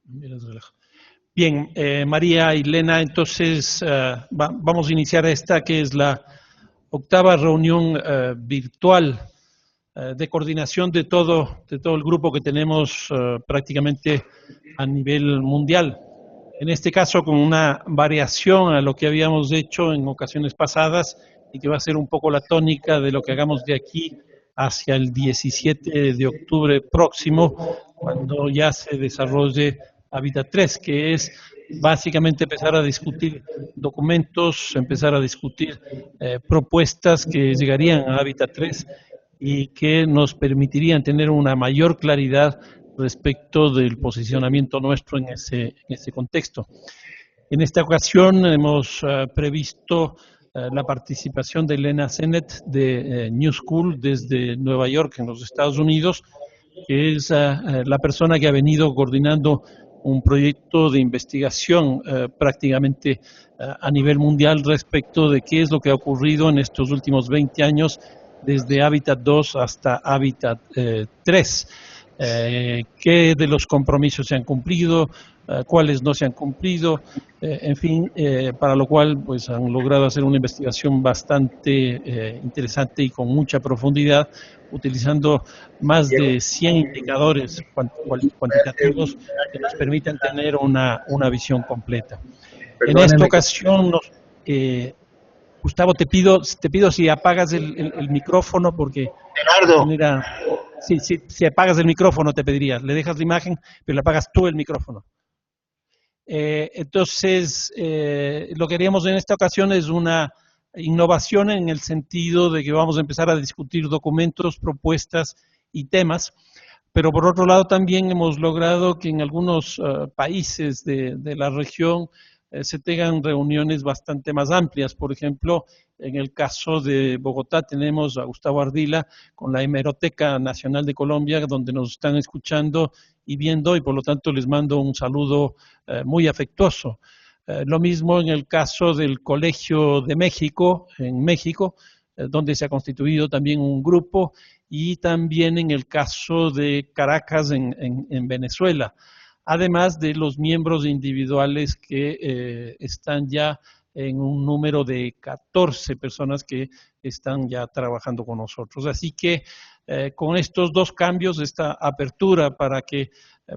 Bien, María y Lena, entonces vamos a iniciar esta que es la octava reunión virtual de coordinación de todo el grupo que tenemos prácticamente a nivel mundial. En este caso con una variación a lo que habíamos hecho en ocasiones pasadas y que va a ser un poco la tónica de lo que hagamos de aquí hacia el 17 de octubre próximo, cuando ya se desarrolle Hábitat 3, que es básicamente empezar a discutir documentos, empezar a discutir propuestas que llegarían a Hábitat 3 y que nos permitirían tener una mayor claridad respecto del posicionamiento nuestro en ese contexto. En esta ocasión hemos previsto la participación de Lena Sennett de New School desde Nueva York, en los Estados Unidos, que es la persona que ha venido coordinando un proyecto de investigación prácticamente a nivel mundial respecto de qué es lo que ha ocurrido en estos últimos 20 años desde Hábitat 2 hasta Hábitat 3. Qué de los compromisos se han cumplido, cuáles no se han cumplido, en fin, para lo cual pues han logrado hacer una investigación bastante interesante y con mucha profundidad, utilizando más de 100 indicadores cuantitativos que nos permiten tener una visión completa. En esta ocasión, Gustavo, te pido si apagas el micrófono, porque Gerardo, si apagas el micrófono te pediría, le dejas la imagen, pero le apagas tú el micrófono. Entonces, lo que haríamos en esta ocasión es una innovación en el sentido de que vamos a empezar a discutir documentos, propuestas y temas, pero por otro lado también hemos logrado que en algunos países de la región se tengan reuniones bastante más amplias. Por ejemplo, en el caso de Bogotá tenemos a Gustavo Ardila con la Hemeroteca Nacional de Colombia, donde nos están escuchando y viendo, y por lo tanto les mando un saludo muy afectuoso. Lo mismo en el caso del Colegio de México, en México, donde se ha constituido también un grupo, y también en el caso de Caracas, en Venezuela, además de los miembros individuales que están ya en un número de 14 personas que están ya trabajando con nosotros. Así que con estos dos cambios, esta apertura para que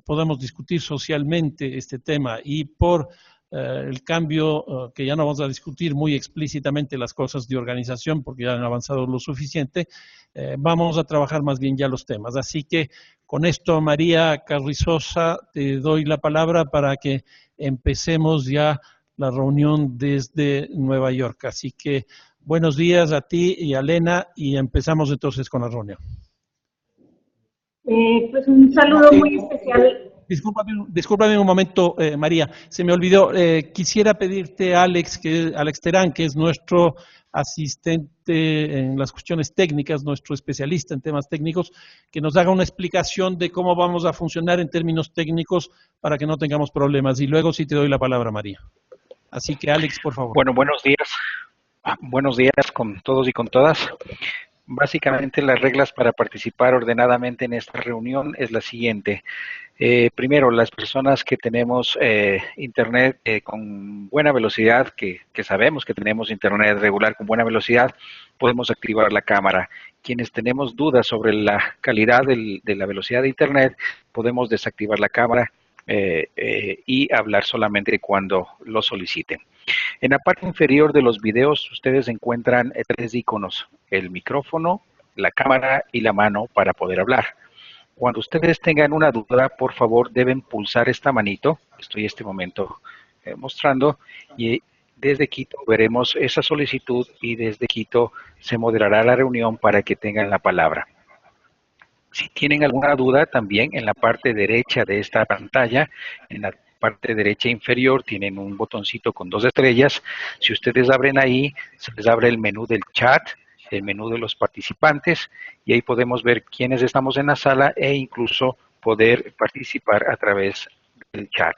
podamos discutir socialmente este tema y por el cambio que ya no vamos a discutir muy explícitamente las cosas de organización porque ya han avanzado lo suficiente, vamos a trabajar más bien ya los temas. Así que con esto, María Carrizosa, te doy la palabra para que empecemos ya la reunión desde Nueva York. Así que buenos días a ti y a Lena y empezamos entonces con la reunión. Pues un saludo muy especial. Discúlpame un momento, María, se me olvidó. Quisiera pedirte a Alex Terán, que es nuestro asistente en las cuestiones técnicas, nuestro especialista en temas técnicos, que nos haga una explicación de cómo vamos a funcionar en términos técnicos para que no tengamos problemas. Y luego sí te doy la palabra, María. Así que, Alex, por favor. Bueno, buenos días. Buenos días con todos y con todas. Básicamente las reglas para participar ordenadamente en esta reunión es la siguiente. Primero, las personas que tenemos internet con buena velocidad, que sabemos que tenemos internet regular con buena velocidad, podemos activar la cámara. Quienes tenemos dudas sobre la calidad de la velocidad de internet, podemos desactivar la cámara y hablar solamente cuando lo soliciten. En la parte inferior de los videos ustedes encuentran 3 iconos, el micrófono, la cámara y la mano para poder hablar. Cuando ustedes tengan una duda, por favor deben pulsar esta manito, estoy en este momento mostrando, y desde Quito veremos esa solicitud y desde Quito se moderará la reunión para que tengan la palabra. Si tienen alguna duda, también en la parte derecha de esta pantalla, en la parte derecha inferior, tienen un botoncito con 2 estrellas. Si ustedes abren ahí, se les abre el menú del chat, el menú de los participantes, y ahí podemos ver quiénes estamos en la sala e incluso poder participar a través del chat.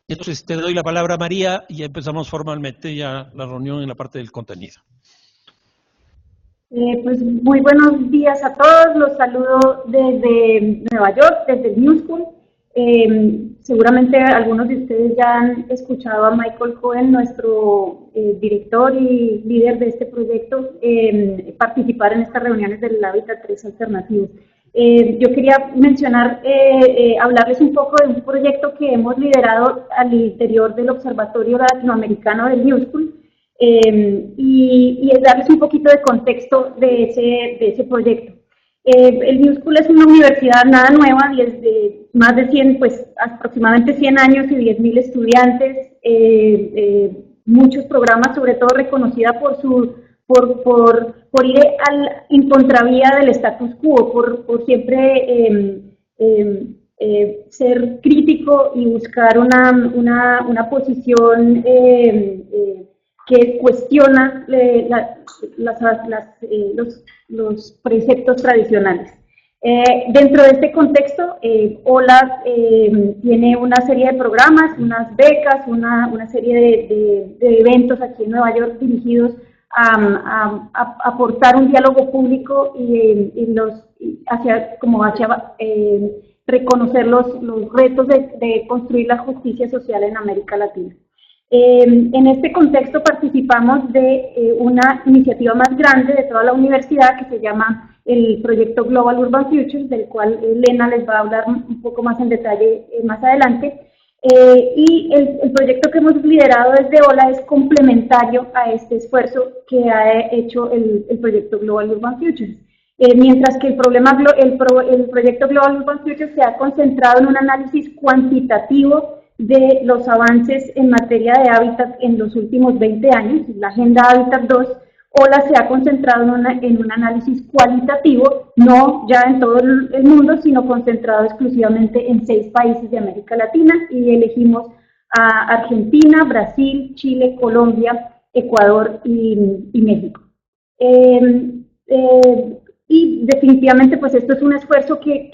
Entonces te doy la palabra, María, y empezamos formalmente ya la reunión en la parte del contenido. Pues muy buenos días a todos, los saludo desde Nueva York, desde el New School. Seguramente algunos de ustedes ya han escuchado a Michael Cohen, nuestro director y líder de este proyecto, participar en estas reuniones del Hábitat 3 Alternativo. Yo quería mencionar, hablarles un poco de un proyecto que hemos liderado al interior del Observatorio Latinoamericano del New School, y darles un poquito de contexto de ese proyecto. El New School es una universidad nada nueva, desde más de 100, pues aproximadamente 100 años y 10.000 estudiantes, muchos programas, sobre todo reconocida por ir en contravía del status quo, por siempre ser crítico y buscar una posición que cuestiona los preceptos tradicionales. Dentro de este contexto, OLA tiene una serie de programas, unas becas, una serie de eventos aquí en Nueva York dirigidos a aportar un diálogo público hacia reconocer los retos de construir la justicia social en América Latina. En este contexto participamos de una iniciativa más grande de toda la universidad que se llama el proyecto Global Urban Futures, del cual Elena les va a hablar un poco más en detalle más adelante. Y el proyecto que hemos liderado desde OLA es complementario a este esfuerzo que ha hecho el proyecto Global Urban Futures. Mientras que el proyecto Global Urban Futures se ha concentrado en un análisis cuantitativo de los avances en materia de hábitat en los últimos 20 años, la Agenda Hábitat 2, OLA se ha concentrado en un análisis cualitativo, no ya en todo el mundo, sino concentrado exclusivamente en 6 países de América Latina, y elegimos a Argentina, Brasil, Chile, Colombia, Ecuador y México. Y definitivamente pues esto es un esfuerzo que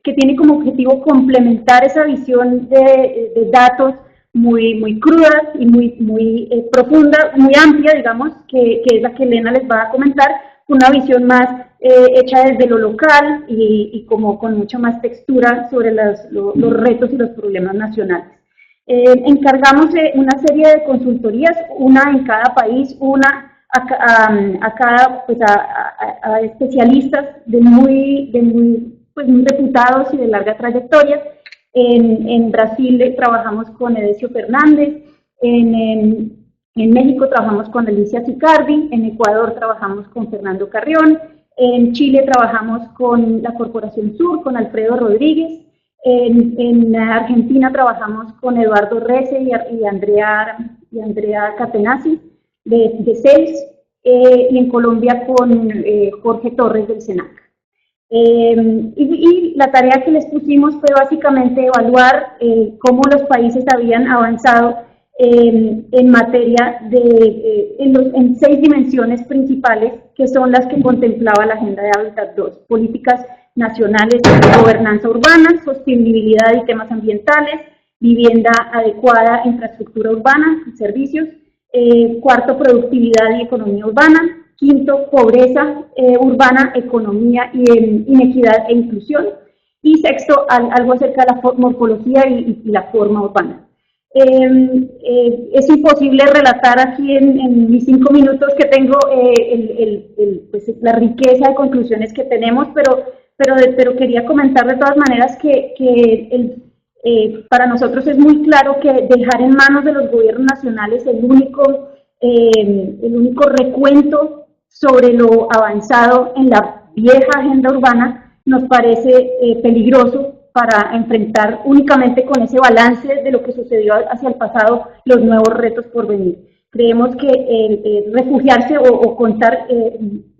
tiene como objetivo complementar esa visión de datos muy crudas y muy profunda, muy amplia, digamos, que es la que Elena les va a comentar, una visión más hecha desde lo local y como con mucha más textura sobre los retos y los problemas nacionales. Encargamos una serie de consultorías, una en cada país, una a especialistas muy reputados y de larga trayectoria. En Brasil trabajamos con Edesio Fernández, en México trabajamos con Alicia Sicardi, en Ecuador trabajamos con Fernando Carrión, en Chile trabajamos con la Corporación Sur, con Alfredo Rodríguez, en Argentina trabajamos con Eduardo Rece y Andrea Catenazzi de CELS, y en Colombia con Jorge Torres del SENAC. Y la tarea que les pusimos fue básicamente evaluar cómo los países habían avanzado en materia en 6 dimensiones principales, que son las que contemplaba la Agenda de Hábitat 2, políticas nacionales de gobernanza urbana, sostenibilidad y temas ambientales, vivienda adecuada, infraestructura urbana, servicios, cuarto, productividad y economía urbana, quinto, pobreza urbana, economía y inequidad e inclusión, y sexto, algo acerca de la morfología y la forma urbana. Es imposible relatar aquí en mis 5 minutos que tengo pues, la riqueza de conclusiones que tenemos, pero quería comentar de todas maneras que para nosotros es muy claro que dejar en manos de los gobiernos nacionales el único recuento sobre lo avanzado en la vieja agenda urbana nos parece peligroso para enfrentar únicamente con ese balance de lo que sucedió hacia el pasado los nuevos retos por venir. Creemos que refugiarse o contar,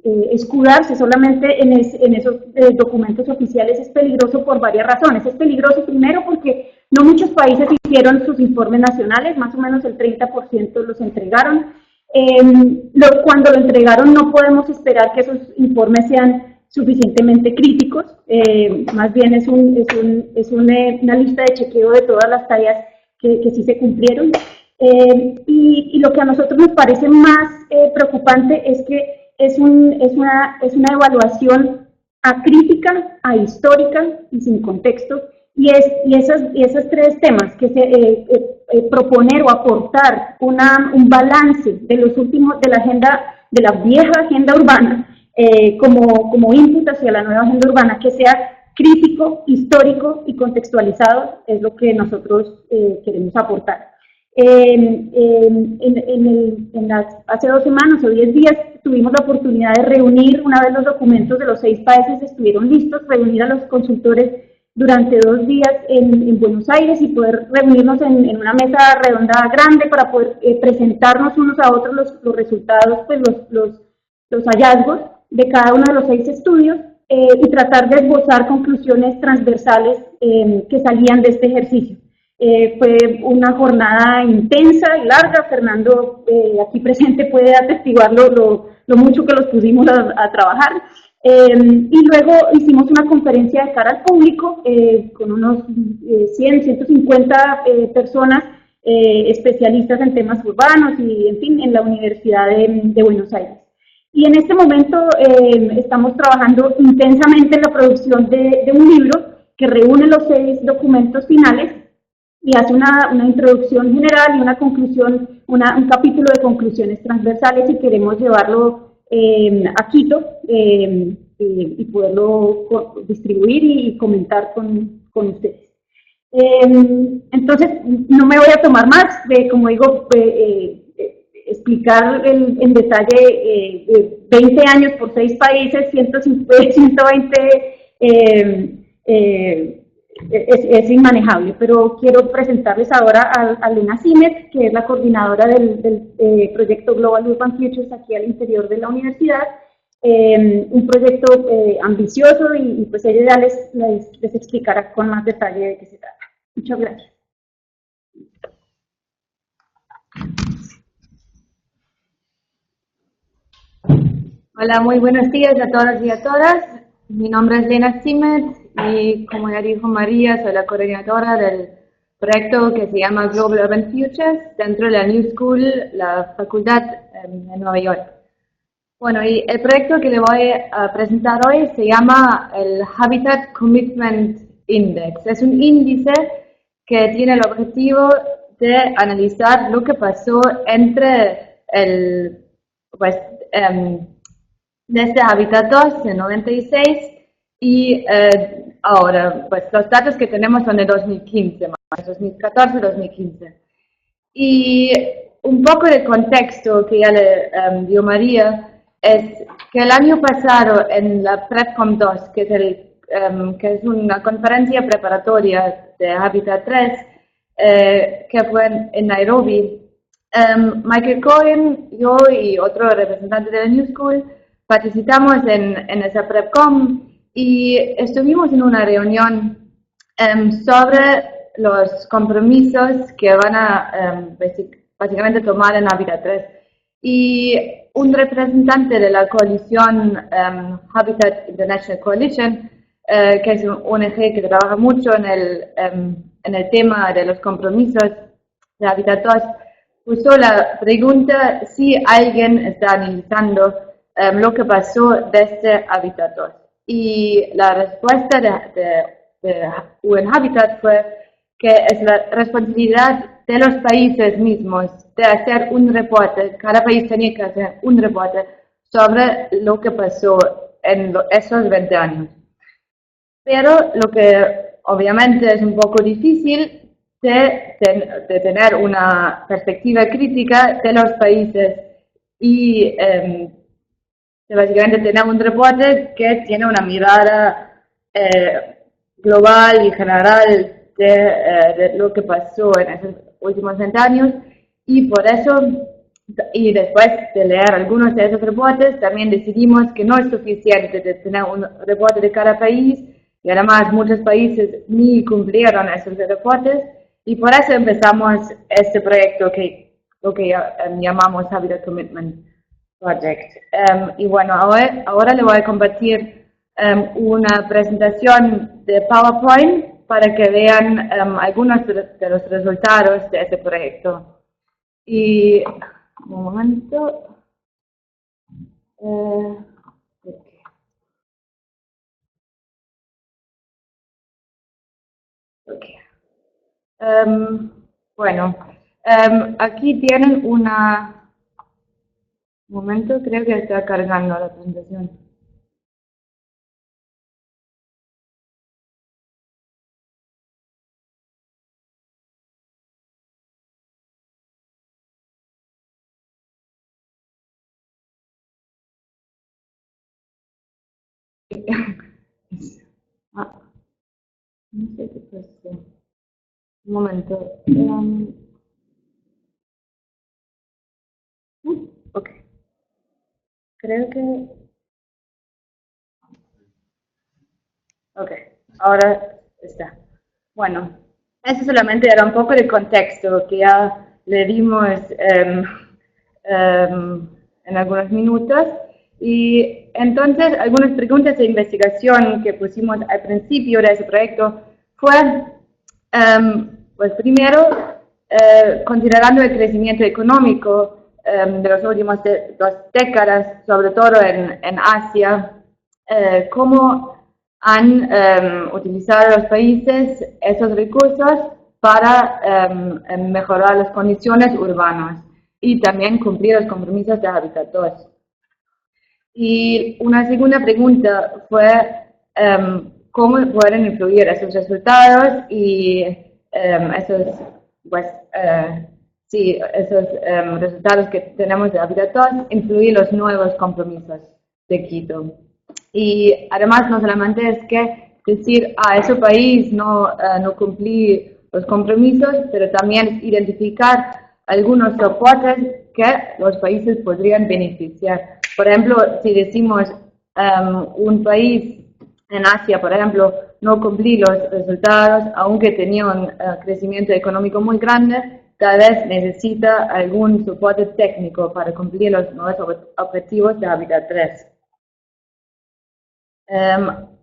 escudarse solamente en esos documentos oficiales es peligroso por varias razones. Es peligroso primero porque no muchos países hicieron sus informes nacionales, más o menos el 30% los entregaron. Cuando lo entregaron no podemos esperar que esos informes sean suficientemente críticos, más bien es una lista de chequeo de todas las tareas que sí se cumplieron. Y lo que a nosotros nos parece más preocupante es que es una evaluación acrítica, ahistórica y sin contexto, y esos tres temas, que proponer o aportar un balance de los últimos, de la vieja agenda urbana, como input hacia la nueva agenda urbana, que sea crítico, histórico y contextualizado, es lo que nosotros queremos aportar. Hace 2 semanas o 10 días tuvimos la oportunidad de reunir, una vez los documentos de los 6 países estuvieron listos, reunir a los consultores durante 2 días en Buenos Aires y poder reunirnos en una mesa redonda grande para poder presentarnos unos a otros los resultados, pues los hallazgos de cada uno de los 6 estudios y tratar de esbozar conclusiones transversales que salían de este ejercicio. Fue una jornada intensa y larga. Fernando, aquí presente, puede atestiguar lo mucho que los pusimos a trabajar. Y luego hicimos una conferencia de cara al público con unos 100, 150 personas, especialistas en temas urbanos y, en fin, en la Universidad de Buenos Aires. Y en este momento estamos trabajando intensamente en la producción de un libro que reúne los 6 documentos finales y hace una introducción general y una conclusión, un capítulo de conclusiones transversales, y queremos llevarlo a Quito y poderlo distribuir y comentar con ustedes. Entonces, no me voy a tomar más de, como digo, explicar en detalle 20 años por 6 países, 120, es inmanejable, pero quiero presentarles ahora a Lena Simet, que es la coordinadora del proyecto Global Urban Futures aquí al interior de la universidad, un proyecto ambicioso, y pues ella ya les explicará con más detalle de qué se trata. Muchas gracias. Hola, muy buenos días a todos y a todas. Mi nombre es Lena Simet y, como ya dijo María, soy la coordinadora del proyecto que se llama Global Urban Futures dentro de la New School, la facultad en Nueva York. Bueno, y el proyecto que le voy a presentar hoy se llama el Habitat Commitment Index. Es un índice que tiene el objetivo de analizar lo que pasó entre desde Habitat 2 en 96 y ahora, pues los datos que tenemos son de 2015, más 2014-2015. Y un poco de contexto que ya le dio María es que el año pasado en la PrepCom 2, que es una conferencia preparatoria de Habitat 3, que fue en Nairobi, Michael Cohen, yo y otro representante de la New School participamos en esa PrepCom y estuvimos en una reunión sobre los compromisos que van a básicamente tomar en Habitat 3. Y un representante de la coalición Habitat International Coalition, que es un ONG que trabaja mucho en el tema de los compromisos de Habitat 2, puso la pregunta si alguien está analizando lo que pasó desde Habitat 2. Y la respuesta de UN Habitat fue que es la responsabilidad de los países mismos de hacer un reporte. Cada país tenía que hacer un reporte sobre lo que pasó en esos 20 años. Pero lo que obviamente es un poco difícil de tener una perspectiva crítica de los países y básicamente tener un reporte que tiene una mirada global y general de lo que pasó en esos últimos 20 años, y por eso, y después de leer algunos de esos reportes, también decidimos que no es suficiente de tener un reporte de cada país, y además muchos países ni cumplieron esos reportes, y por eso empezamos este proyecto que lo que llamamos Habitat Commitment Project. Y bueno, ahora le voy a compartir una presentación de PowerPoint para que vean algunos de los resultados de ese proyecto. Y, un momento. Okay. Okay. Bueno, aquí tienen una... Un momento, creo que está cargando la presentación. Ah, no sé qué pasó. Un momento. Ok. Creo que... Ok, ahora está. Bueno, eso solamente era un poco de contexto que ya le dimos en algunos minutos. Y entonces, algunas preguntas de investigación que pusimos al principio de ese proyecto fue, pues primero, considerando el crecimiento económico de las últimas 2 décadas, sobre todo en Asia, cómo han utilizado los países esos recursos para mejorar las condiciones urbanas y también cumplir los compromisos de Hábitat 2. Y una segunda pregunta fue cómo pueden influir esos resultados y esos, pues, esos resultados que tenemos de Hábitat 2, influir los nuevos compromisos de Quito. Y además no solamente es que decir a ese país no cumplir los compromisos, pero también identificar algunos soportes que los países podrían beneficiar. Por ejemplo, si decimos un país en Asia, por ejemplo, no cumplir los resultados, aunque tenía un crecimiento económico muy grande, tal vez necesita algún soporte técnico para cumplir los nuevos objetivos de Hábitat 3.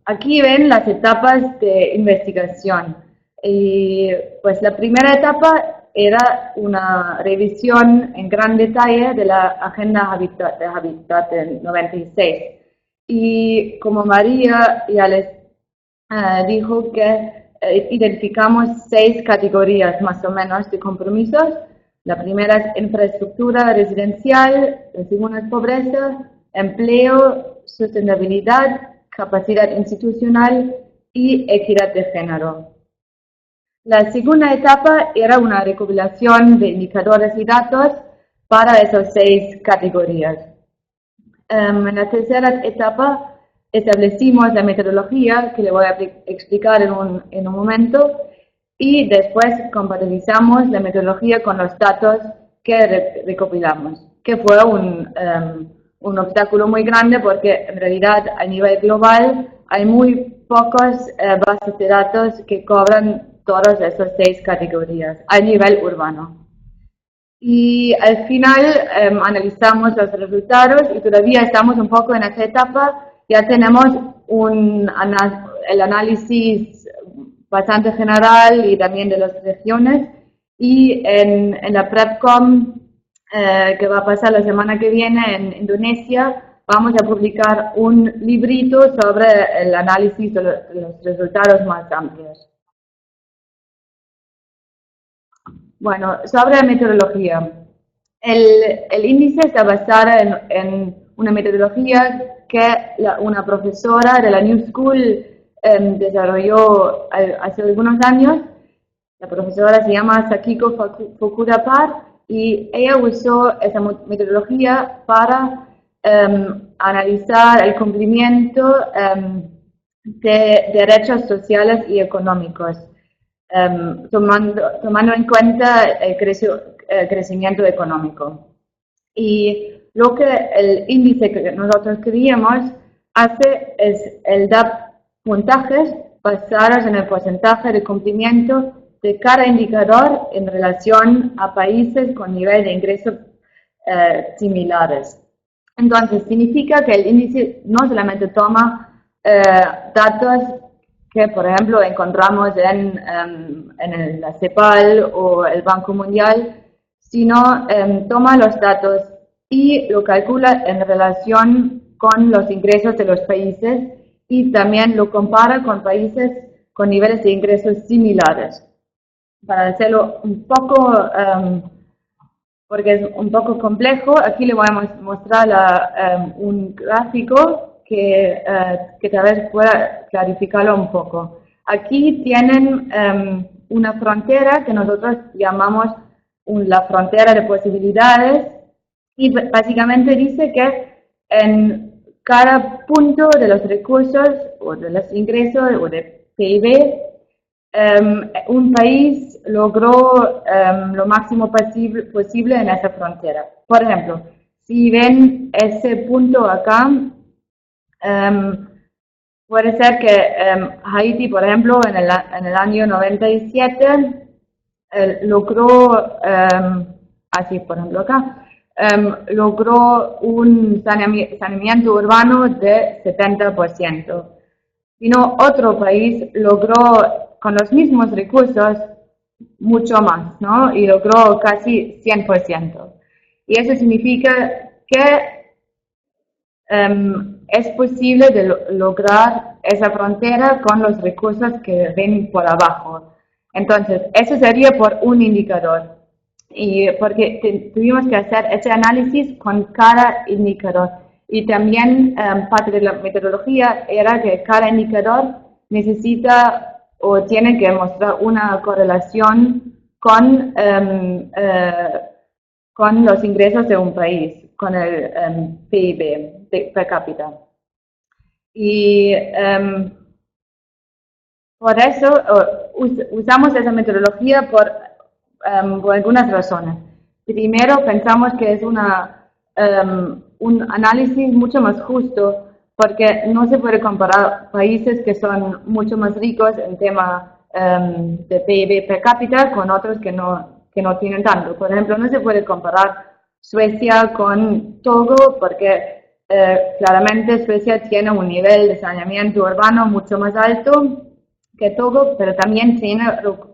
Aquí ven las etapas de investigación. Y pues la primera etapa era una revisión en gran detalle de la Agenda de Hábitat del 96. Y como María ya les dijo que identificamos 6 categorías más o menos de compromisos. La primera es infraestructura residencial, la segunda es pobreza, empleo, sustentabilidad, capacidad institucional y equidad de género. La segunda etapa era una recopilación de indicadores y datos para esas 6 categorías. En la tercera etapa establecimos la metodología, que le voy a explicar en un momento, y después compatibilizamos la metodología con los datos que recopilamos, que fue un obstáculo muy grande porque en realidad a nivel global hay muy pocas bases de datos que cobran todas esas 6 categorías a nivel urbano. Y al final analizamos los resultados y todavía estamos un poco en esa etapa. Ya tenemos el análisis bastante general y también de las regiones. Y en la PrepCom, que va a pasar la semana que viene en Indonesia, vamos a publicar un librito sobre el análisis de los resultados más amplios. Bueno, sobre metodología. El índice está basado en una metodología que una profesora de la New School desarrolló hace algunos años. La profesora se llama Sakiko Fukuda y ella usó esa metodología para analizar el cumplimiento de derechos sociales y económicos. Tomando en cuenta el crecimiento económico. Y lo que el índice que nosotros queríamos hace es el dar puntajes basados en el porcentaje de cumplimiento de cada indicador en relación a países con nivel de ingresos similares. Entonces, significa que el índice no solamente toma datos que, por ejemplo, encontramos en la CEPAL o el Banco Mundial, sino toma los datos y lo calcula en relación con los ingresos de los países y también lo compara con países con niveles de ingresos similares. Para hacerlo un poco, porque es un poco complejo, aquí le voy a mostrar un gráfico que tal vez pueda clarificarlo un poco. Aquí tienen una frontera que nosotros llamamos la frontera de posibilidades y básicamente dice que en cada punto de los recursos o de los ingresos o de PIB, un país logró lo máximo posible en esa frontera. Por ejemplo, si ven ese punto acá, puede ser que Haití, por ejemplo, en el año 97 logró, así por ejemplo acá, logró un saneamiento urbano de 70%. Sino otro país logró con los mismos recursos mucho más, ¿no? Y logró casi 100%. Y eso significa que es posible lograr esa frontera con los recursos que ven por abajo. Entonces, eso sería por un indicador. Y porque tuvimos que hacer ese análisis con cada indicador. Y también parte de la metodología era que cada indicador necesita o tiene que mostrar una correlación con los ingresos de un país, con el PIB per cápita. Y por eso usamos esa metodología por algunas razones. Primero, pensamos que es un análisis mucho más justo porque no se puede comparar países que son mucho más ricos en tema de PIB per cápita con otros que no tienen tanto. Por ejemplo, no se puede comparar Suecia con Togo porque claramente Suecia tiene un nivel de saneamiento urbano mucho más alto que Togo, pero también tiene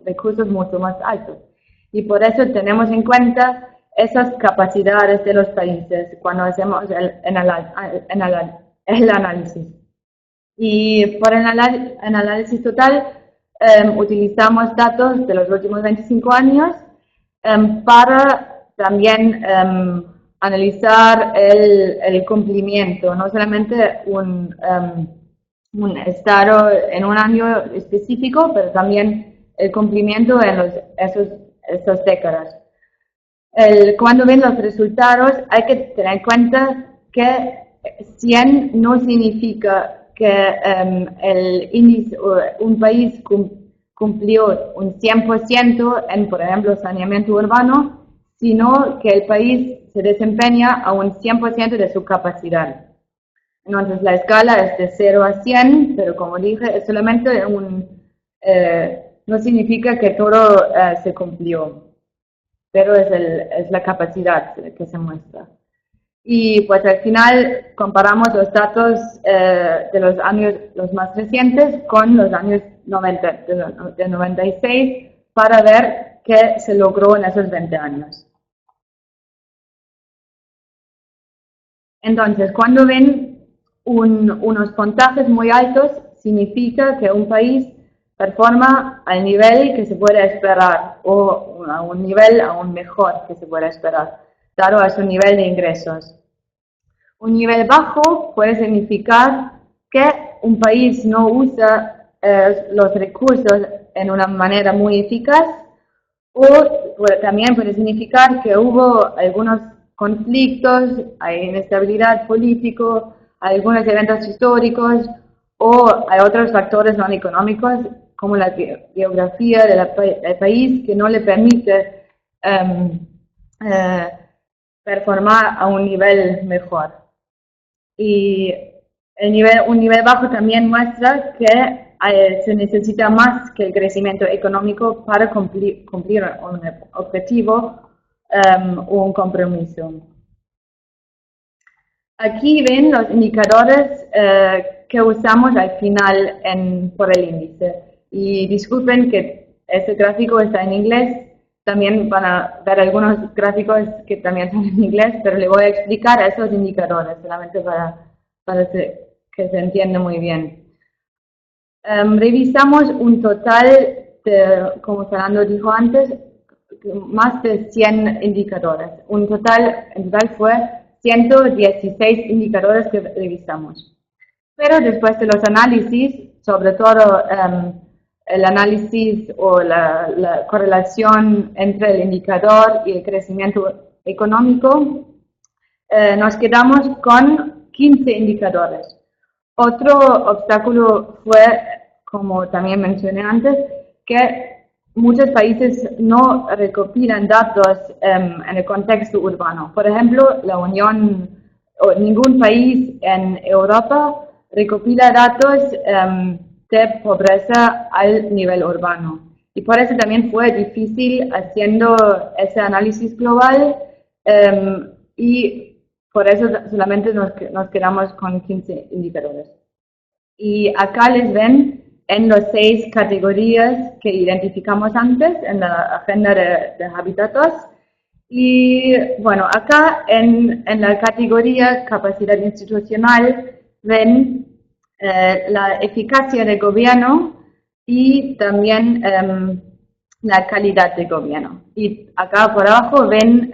recursos mucho más altos. Y por eso tenemos en cuenta esas capacidades de los países cuando hacemos el análisis. Y por el análisis total utilizamos datos de los últimos 25 años para también analizar el cumplimiento, no solamente un estado en un año específico, pero también el cumplimiento en esas décadas. Cuando ven los resultados hay que tener en cuenta que 100 no significa que el índice, un país cumplió un 100% en, por ejemplo, saneamiento urbano, sino que el país se desempeña a un 100% de su capacidad. Entonces la escala es de 0 a 100, pero como dije, es solamente no significa que todo se cumplió, pero es la capacidad que se muestra. Y pues al final comparamos los datos de los años los más recientes con los años 90, de 96 para ver qué se logró en esos 20 años. Entonces, cuando ven unos puntajes muy altos, significa que un país performa al nivel que se puede esperar o a un nivel aún mejor que se puede esperar, dado a su nivel de ingresos. Un nivel bajo puede significar que un país no usa los recursos en una manera muy eficaz o también puede significar que hubo algunos conflictos, hay inestabilidad política, hay algunos eventos históricos o hay otros factores no económicos como la geografía del país que no le permite performar a un nivel mejor. Y un nivel bajo también muestra que se necesita más que el crecimiento económico para cumplir un objetivo o un compromiso. Aquí ven los indicadores que usamos al final por el índice. Y disculpen que este gráfico está en inglés, también van a ver algunos gráficos que también son en inglés, pero le voy a explicar esos indicadores, solamente para que se entienda muy bien. Revisamos un total de, como Fernando dijo antes, más de 100 indicadores. En total fue 116 indicadores que revisamos. Pero después de los análisis, sobre todo el análisis o la correlación entre el indicador y el crecimiento económico, nos quedamos con 15 indicadores. Otro obstáculo fue, como también mencioné antes, que muchos países no recopilan datos en el contexto urbano. Por ejemplo, la Unión o ningún país en Europa recopila datos de pobreza al nivel urbano. Y por eso también fue difícil haciendo ese análisis global y por eso solamente nos quedamos con 15 indicadores. Y acá les ven en las 6 categorías que identificamos antes en la agenda de Habitatos. Y bueno, acá en la categoría capacidad institucional ven la eficacia del gobierno y también la calidad del gobierno. Y acá por abajo ven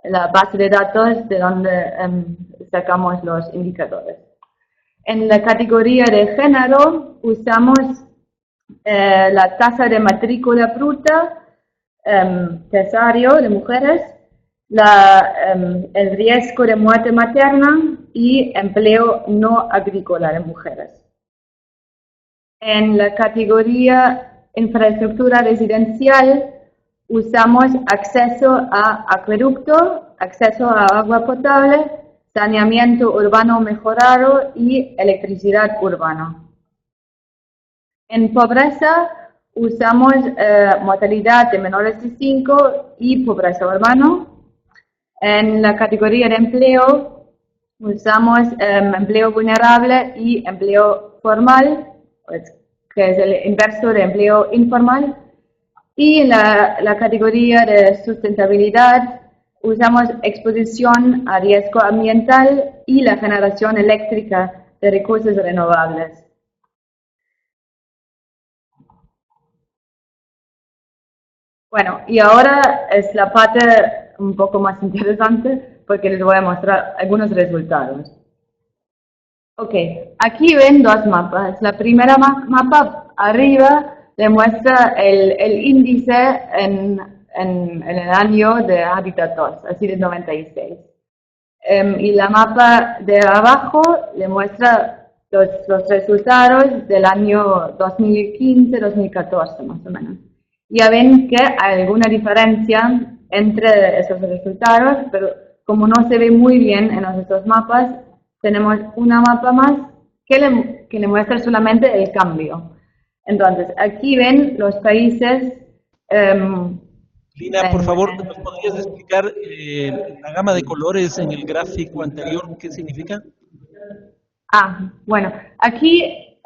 la base de datos de donde sacamos los indicadores. En la categoría de género usamos la tasa de matrícula bruta cesario de mujeres, el riesgo de muerte materna y empleo no agrícola de mujeres. En la categoría infraestructura residencial usamos acceso a acueducto, acceso a agua potable, saneamiento urbano mejorado y electricidad urbana. En pobreza usamos mortalidad de menores de 5 y pobreza urbana. En la categoría de empleo usamos empleo vulnerable y empleo formal, que es el inverso de empleo informal. Y en la categoría de sustentabilidad usamos exposición a riesgo ambiental y la generación eléctrica de recursos renovables. Bueno, y ahora es la parte un poco más interesante porque les voy a mostrar algunos resultados. Ok, aquí ven 2 mapas. La primera mapa arriba demuestra el índice en el año de Habitat 2, así de 96. Y la mapa de abajo le muestra los resultados del año 2015-2014 más o menos. Ya ven que hay alguna diferencia entre esos resultados, pero como no se ve muy bien en los dos mapas, tenemos una mapa más que le muestra solamente el cambio. Entonces, aquí ven los países... Lina, por favor, ¿nos podrías explicar la gama de colores en el gráfico anterior? ¿Qué significa? Bueno, aquí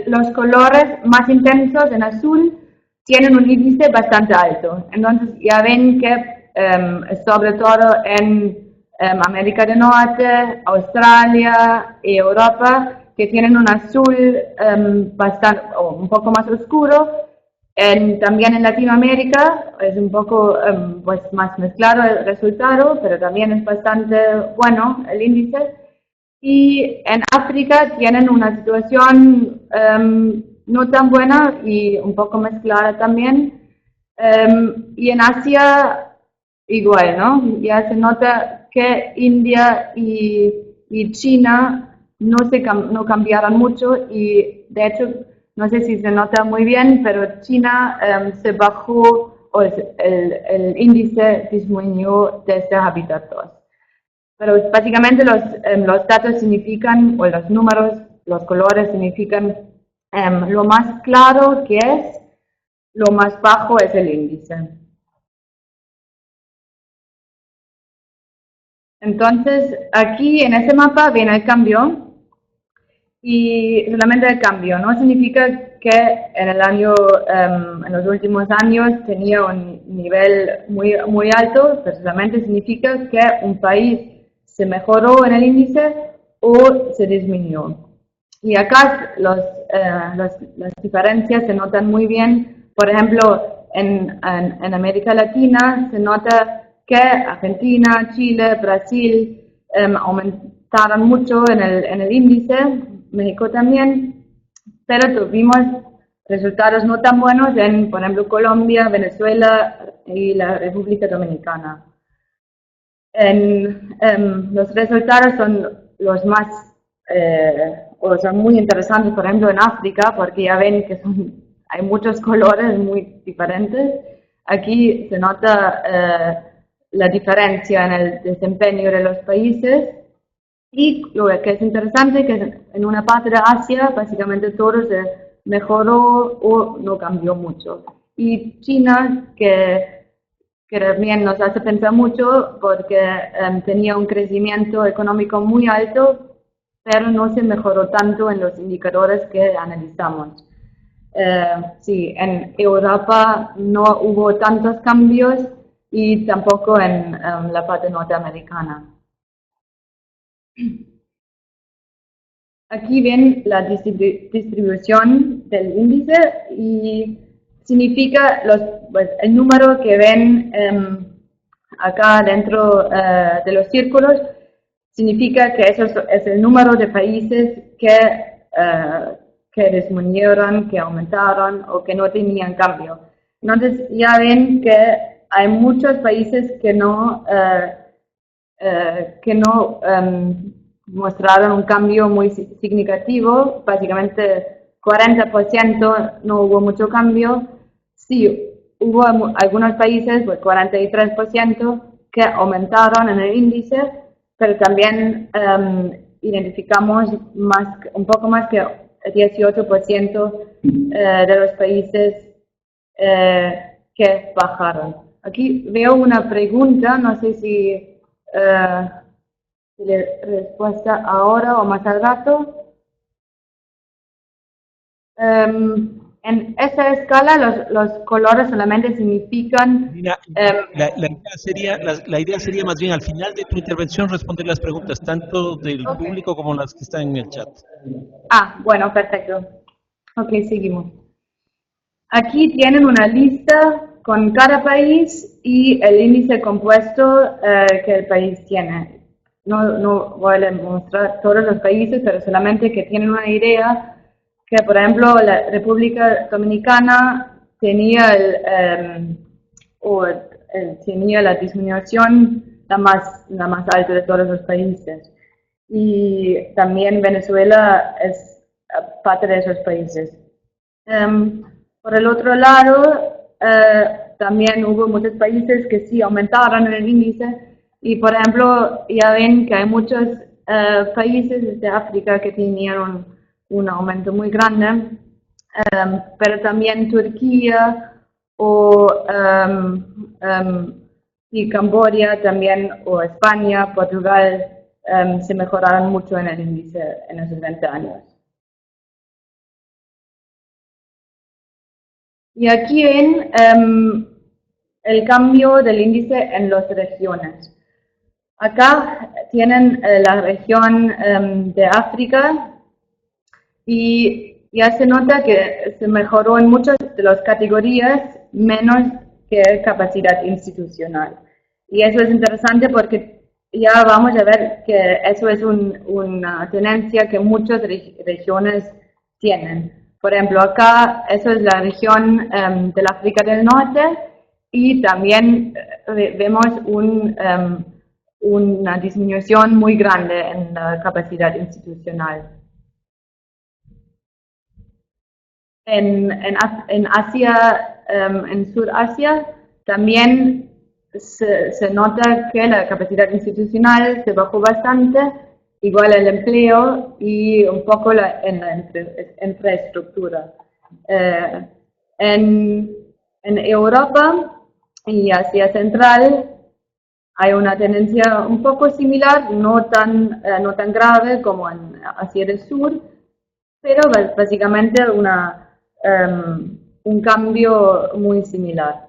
los colores más intensos en azul tienen un índice bastante alto. Entonces ya ven que sobre todo en América del Norte, Australia y Europa, que tienen un azul bastante, un poco más oscuro. También en Latinoamérica es un poco pues más mezclado el resultado, pero también es bastante bueno el índice. Y en África tienen una situación no tan buena y un poco mezclada también. Y en Asia igual, ¿no? Ya se nota que India y China no cambiaron mucho y de hecho, no sé si se nota muy bien, pero China se bajó, o el índice disminuyó desde Habitat 2. Pero básicamente los datos significan, o los números, los colores significan lo más claro que es, lo más bajo es el índice. Entonces, aquí en ese mapa viene el cambio. y solamente el cambio. No significa que en los últimos años tenía un nivel muy alto, pero solamente significa que un país se mejoró en el índice o se disminuyó. Y acá las diferencias se notan muy bien. Por ejemplo, en América Latina se nota que Argentina, Chile, Brasil aumentaron mucho en el índice, México también, pero tuvimos resultados no tan buenos en, por ejemplo, Colombia, Venezuela y la República Dominicana. Los resultados son los más, o son muy interesantes, por ejemplo, en África, porque ya ven que hay muchos colores muy diferentes. Aquí se nota la diferencia en el desempeño de los países. Y lo que es interesante que en una parte de Asia básicamente todo se mejoró o no cambió mucho. Y China, que también nos hace pensar mucho porque tenía un crecimiento económico muy alto, pero no se mejoró tanto en los indicadores que analizamos. Sí, en Europa no hubo tantos cambios y tampoco en la parte norteamericana. Aquí ven la distribución del índice y significa pues, el número que ven acá dentro de los círculos, significa que eso es el número de países que disminuyeron, que aumentaron o que no tenían cambio. Entonces ya ven que hay muchos países que no mostraron un cambio muy significativo, básicamente 40% no hubo mucho cambio. Sí, hubo algunos países, pues 43%, que aumentaron en el índice, pero también identificamos un poco más que 18% de los países que bajaron. Aquí veo una pregunta, no sé si respuesta ahora o más al rato. En esa escala los colores solamente significan... la idea sería más bien al final de tu intervención responder las preguntas, tanto del público como las que están en el chat. Bueno, perfecto. Ok, seguimos. Aquí tienen una lista con cada país y el índice compuesto que el país tiene. No voy a mostrar todos los países, pero solamente que tienen una idea que, por ejemplo, la República Dominicana tenía tenía la disminución la más alta de todos los países. Y también Venezuela es parte de esos países. Por el otro lado, también hubo muchos países que sí aumentaron en el índice. Y, por ejemplo, ya ven que hay muchos países de África que tenían un aumento muy grande, pero también Turquía y Camboya también, o España, Portugal, se mejoraron mucho en el índice en esos 20 años. Y aquí ven el cambio del índice en las regiones. Acá tienen la región de África y ya se nota que se mejoró en muchas de las categorías, menos que capacidad institucional. Y eso es interesante porque ya vamos a ver que eso es una tendencia que muchas regiones tienen. Por ejemplo, acá eso es la región del África del Norte y también vemos una disminución muy grande en la capacidad institucional. En Asia, en Surasia, también se nota que la capacidad institucional se bajó bastante, igual el empleo y un poco en la infraestructura. En Europa y Asia Central hay una tendencia un poco similar, no tan grave como en Asia del Sur, pero básicamente un cambio muy similar.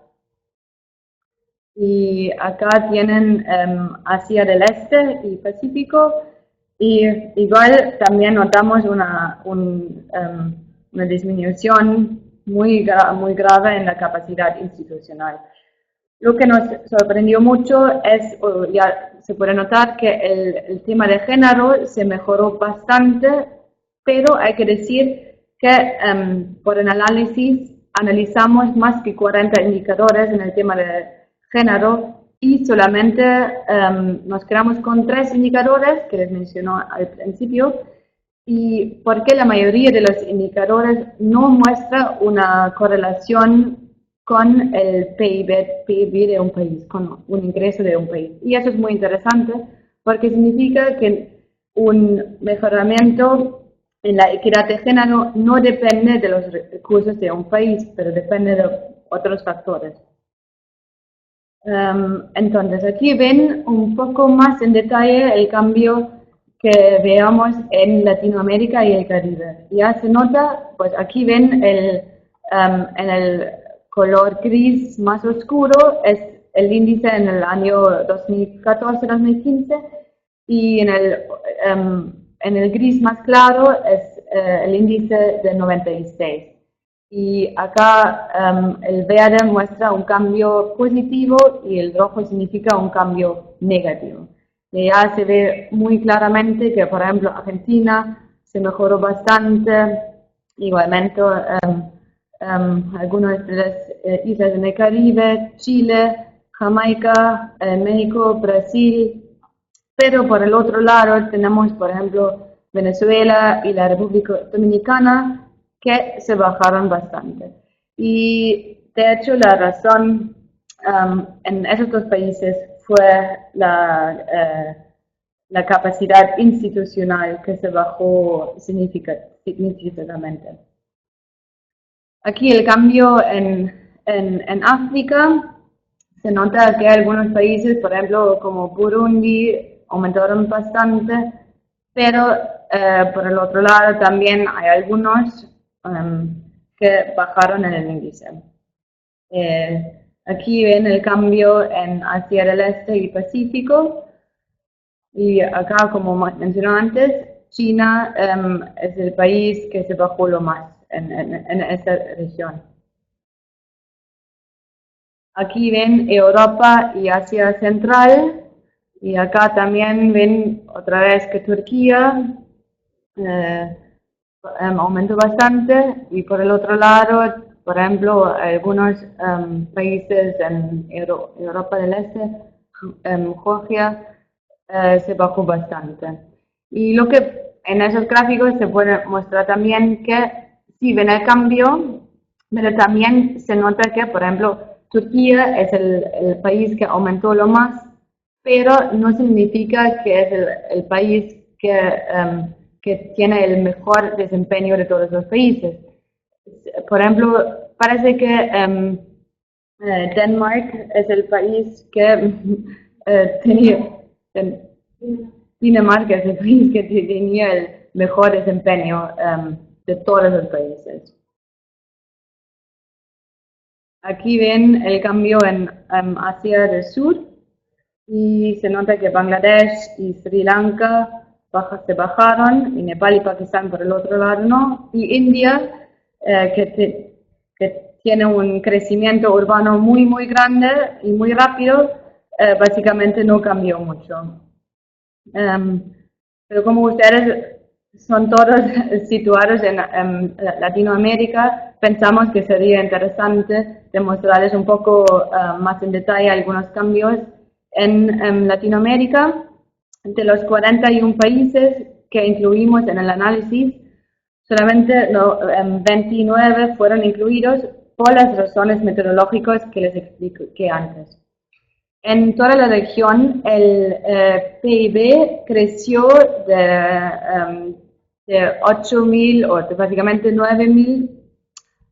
Y acá tienen Asia del Este y Pacífico, y igual también notamos una disminución muy grave en la capacidad institucional. Lo que nos sorprendió mucho es, ya se puede notar que el tema de género se mejoró bastante, pero hay que decir que por el análisis analizamos más que 40 indicadores en el tema de género y solamente nos quedamos con 3 indicadores que les mencionó al principio, y porque la mayoría de los indicadores no muestra una correlación con el PIB de un país, con un ingreso de un país. Y eso es muy interesante porque significa que un mejoramiento en la equidad de género no depende de los recursos de un país, pero depende de otros factores. Entonces, aquí ven un poco más en detalle el cambio que veamos en Latinoamérica y el Caribe. Ya se nota, pues aquí ven en el color gris más oscuro es el índice en el año 2014-2015 y en el gris más claro es el índice de 96. Y acá el verde muestra un cambio positivo y el rojo significa un cambio negativo. Y ya se ve muy claramente que, por ejemplo, Argentina se mejoró bastante, igualmente algunas de las islas en el Caribe, Chile, Jamaica, México, Brasil, pero por el otro lado tenemos, por ejemplo, Venezuela y la República Dominicana, que se bajaron bastante. Y de hecho la razón en esos dos países fue la capacidad institucional que se bajó significativamente. Aquí el cambio en África, se nota que algunos países, por ejemplo, como Burundi, aumentaron bastante, pero por el otro lado también hay algunos que bajaron en el índice. Aquí ven el cambio en Asia del Este y Pacífico, y acá, como mencioné antes, China es el país que se bajó lo más en esta región. Aquí ven Europa y Asia Central, y acá también ven otra vez que Turquía aumentó bastante, y por el otro lado, por ejemplo, algunos países en Europa del Este, Georgia, se bajó bastante. Y lo que en esos gráficos se puede mostrar también que sí ven el cambio, pero también se nota que, por ejemplo, Turquía es el país que aumentó lo más, pero no significa que es el país que tiene el mejor desempeño de todos los países. Por ejemplo, parece que Denmark es el país que Dinamarca es el país que tenía el mejor desempeño de todos los países. Aquí ven el cambio en Asia del Sur, y se nota que Bangladesh y Sri Lanka se bajaron, y Nepal y Pakistán por el otro lado no, y India, que tiene un crecimiento urbano muy grande y muy rápido, básicamente no cambió mucho. Pero como ustedes son todos situados en Latinoamérica, pensamos que sería interesante demostrarles un poco más en detalle algunos cambios en Latinoamérica. De los 41 países que incluimos en el análisis, solamente 29 fueron incluidos por las razones metodológicas que les expliqué antes. En toda la región, el PIB creció de 8.000 o de básicamente 9.000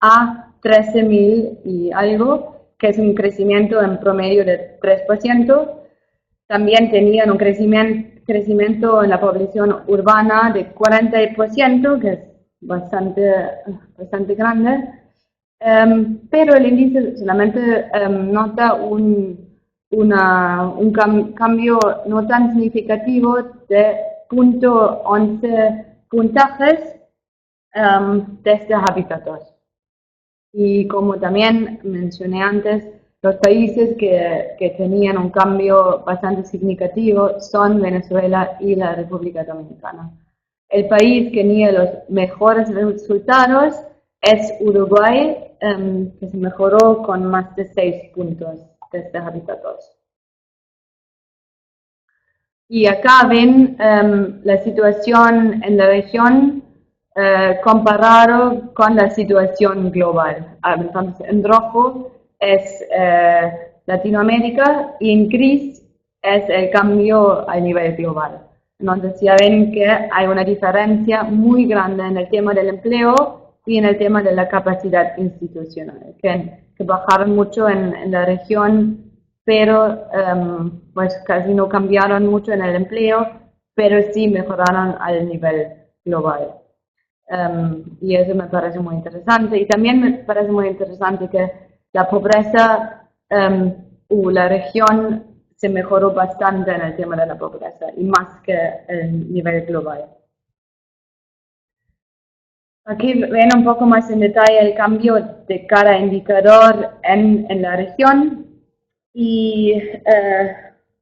a 13.000 y algo, que es un crecimiento en promedio de 3%. También tenían un crecimiento en la población urbana de 40%, que es bastante grande, pero el índice solamente nota un cambio no tan significativo de 0.11 puntajes desde Habitat 2. Y como también mencioné antes, los países que tenían un cambio bastante significativo son Venezuela y la República Dominicana. El país que tenía los mejores resultados es Uruguay, que se mejoró con más de 6 puntos desde Habitat 2. Y acá ven la situación en la región comparado con la situación global. Entonces, en rojo es Latinoamérica y en gris es el cambio a nivel global. Entonces, ya ven que hay una diferencia muy grande en el tema del empleo y en el tema de la capacidad institucional, que bajaron mucho en la región, pero pues casi no cambiaron mucho en el empleo, pero sí mejoraron al nivel global. Y eso me parece muy interesante. Y también me parece muy interesante que la pobreza la región se mejoró bastante en el tema de la pobreza y más que el nivel global. Aquí ven un poco más en detalle el cambio de cada indicador en la región y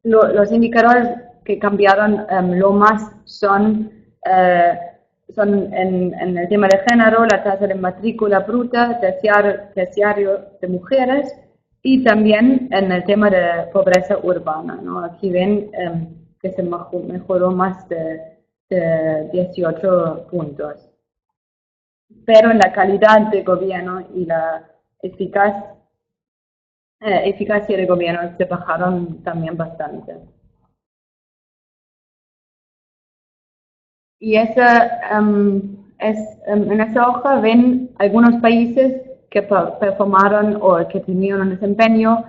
los indicadores que cambiaron lo más son en el tema de género, la tasa de matrícula bruta, terciario de mujeres y también en el tema de pobreza urbana, ¿no? Aquí ven que se mejoró más de 18 puntos. Pero en la calidad de gobierno y la eficacia de gobierno se bajaron también bastante. Y en esa hoja ven algunos países que performaron o que tenían un desempeño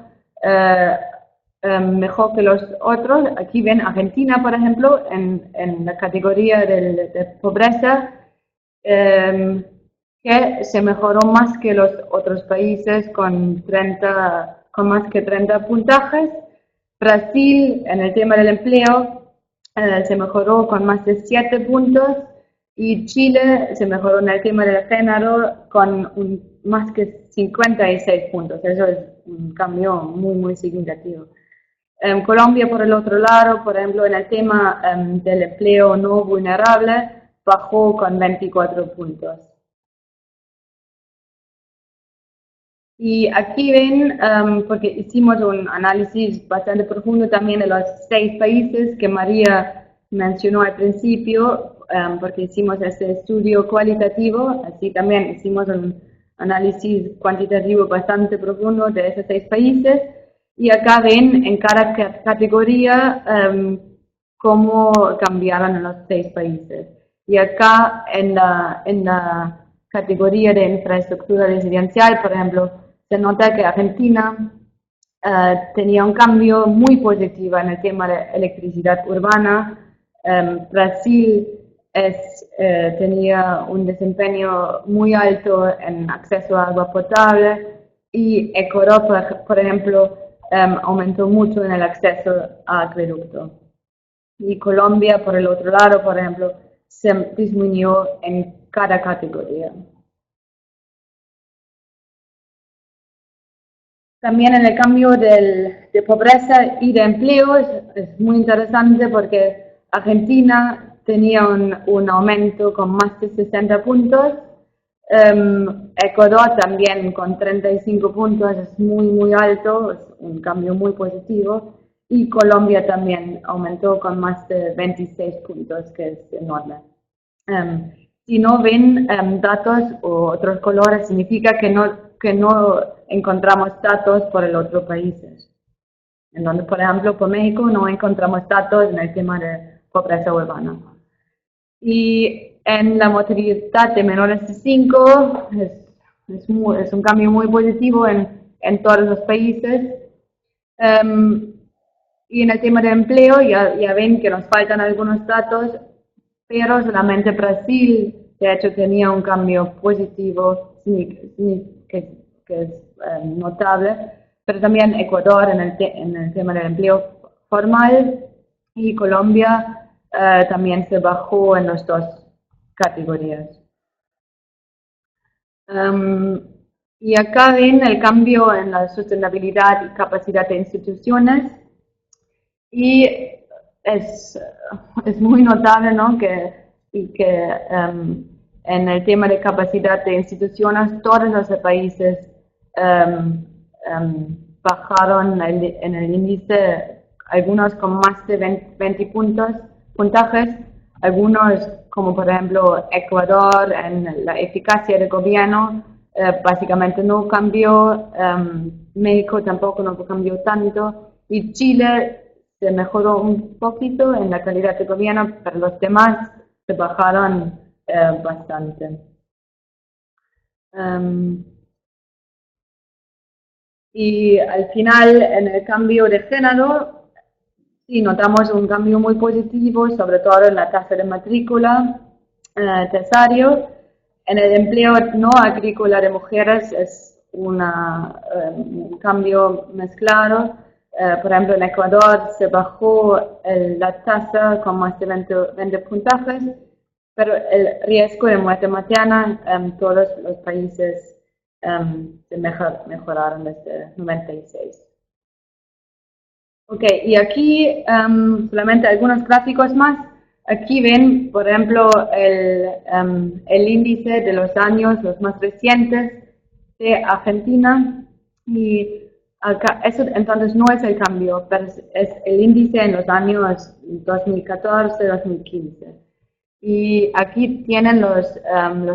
mejor que los otros. Aquí ven Argentina, por ejemplo, en la categoría de pobreza, que se mejoró más que los otros países con más que 30 puntajes. Brasil, en el tema del empleo, se mejoró con más de 7 puntos y Chile se mejoró en el tema del género con más que 56 puntos. Eso es un cambio muy, muy significativo. Colombia, por el otro lado, por ejemplo, en el tema del empleo no vulnerable, bajó con 24 puntos. Y aquí ven, porque hicimos un análisis bastante profundo también de los 6 países que María mencionó al principio, porque hicimos este estudio cualitativo, así también hicimos un análisis cuantitativo bastante profundo de esos 6 países. Y acá ven en cada categoría cómo cambiaron los 6 países. Y acá en la categoría de infraestructura residencial, por ejemplo, se nota que Argentina tenía un cambio muy positivo en el tema de electricidad urbana. Brasil tenía un desempeño muy alto en acceso a agua potable y Ecuador, por ejemplo, aumentó mucho en el acceso a acueducto. Y Colombia, por el otro lado, por ejemplo, se disminuyó en cada categoría. También en el cambio de pobreza y de empleo es muy interesante porque Argentina tenía un aumento con más de 60 puntos, Ecuador también con 35 puntos, es muy, muy alto, es un cambio muy positivo, y Colombia también aumentó con más de 26 puntos, que es enorme. Si no ven datos o otros colores, significa que no encontramos datos por el otro países. En donde, por ejemplo, por México no encontramos datos en el tema de pobreza urbana. Y en la mortalidad de menores de 5 es un cambio muy positivo en todos los países. Y en el tema de empleo ya ven que nos faltan algunos datos, pero solamente Brasil de hecho tenía un cambio positivo que es notable, pero también Ecuador en el tema del empleo formal y Colombia también se bajó en las dos categorías. Y acá ven el cambio en la sostenibilidad y capacidad de instituciones y es muy notable, ¿no? que en el tema de capacidad de instituciones todos los países bajaron en el índice, algunos con más de 20 puntajes, algunos como por ejemplo Ecuador en la eficacia del gobierno básicamente no cambió, México tampoco no cambió tanto y Chile se mejoró un poquito en la calidad de gobierno, pero los demás se bajaron bastante. Y al final, en el cambio de género, sí notamos un cambio muy positivo, sobre todo en la tasa de matrícula terciario. En el empleo no agrícola de mujeres es un cambio mezclado. Por ejemplo, en Ecuador se bajó la tasa con más de 20 puntajes, pero el riesgo de muerte materna en todos los países se mejoraron desde 96. Ok, y aquí solamente algunos gráficos más. Aquí ven, por ejemplo, el índice de los años, los más recientes de Argentina. Y acá, eso entonces no es el cambio, pero es el índice en los años 2014, 2015. Y aquí tienen los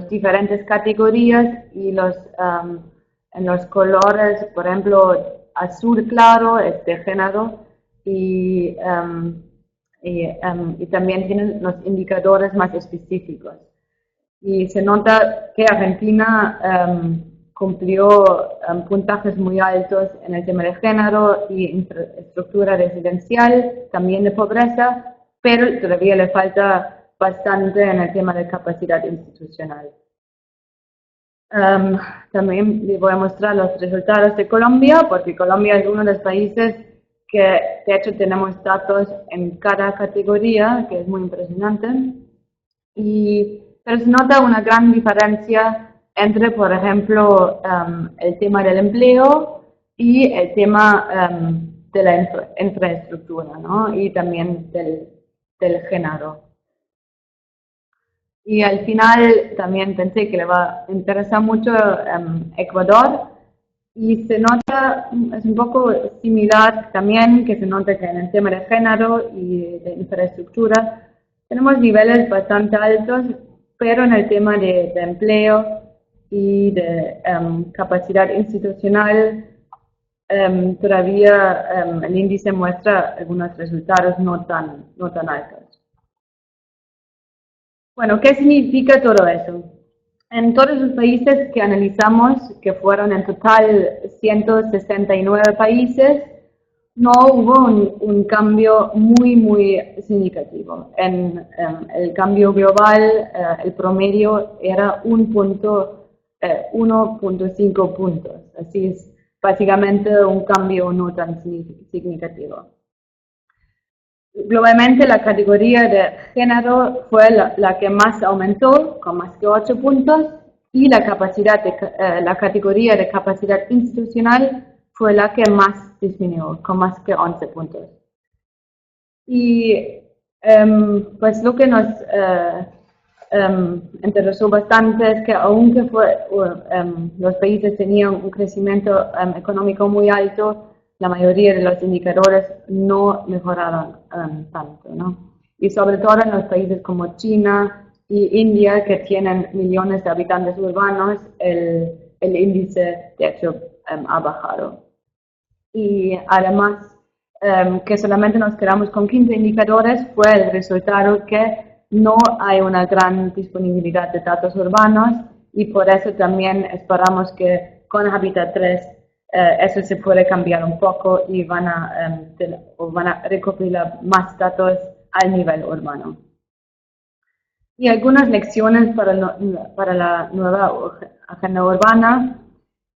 diferentes categorías y en los colores, por ejemplo, azul claro es de género y también tienen los indicadores más específicos. Y se nota que Argentina cumplió puntajes muy altos en el tema de género y infraestructura residencial, también de pobreza, pero todavía le falta bastante en el tema de capacidad institucional. También les voy a mostrar los resultados de Colombia, porque Colombia es uno de los países que de hecho tenemos datos en cada categoría, que es muy impresionante. Pero se nota una gran diferencia entre, por ejemplo, el tema del empleo y el tema de la infraestructura, ¿no? Y también del género. Y al final también pensé que le va a interesar mucho Ecuador y se nota, es un poco similar también, que se nota que en el tema de género y de infraestructura tenemos niveles bastante altos, pero en el tema de empleo y de capacidad institucional todavía el índice muestra algunos resultados no tan altos. Bueno, ¿qué significa todo eso? En todos los países que analizamos, que fueron en total 169 países, no hubo un cambio muy significativo. En el cambio global, el promedio era 1.5 puntos. Así es básicamente un cambio no tan significativo. Globalmente la categoría de género fue la que más aumentó, con más que 8 puntos, y la categoría de capacidad institucional fue la que más disminuyó, con más que 11 puntos. Y pues lo que nos interesó bastante es que aunque los países tenían un crecimiento económico muy alto, la mayoría de los indicadores no mejoraron tanto, ¿no? Y sobre todo en los países como China y India, que tienen millones de habitantes urbanos, el índice de hecho ha bajado. Y además, que solamente nos quedamos con 15 indicadores, fue el resultado que no hay una gran disponibilidad de datos urbanos y por eso también esperamos que con Habitat 3 eso se puede cambiar un poco y van a recopilar más datos al nivel urbano. Y algunas lecciones para la nueva agenda urbana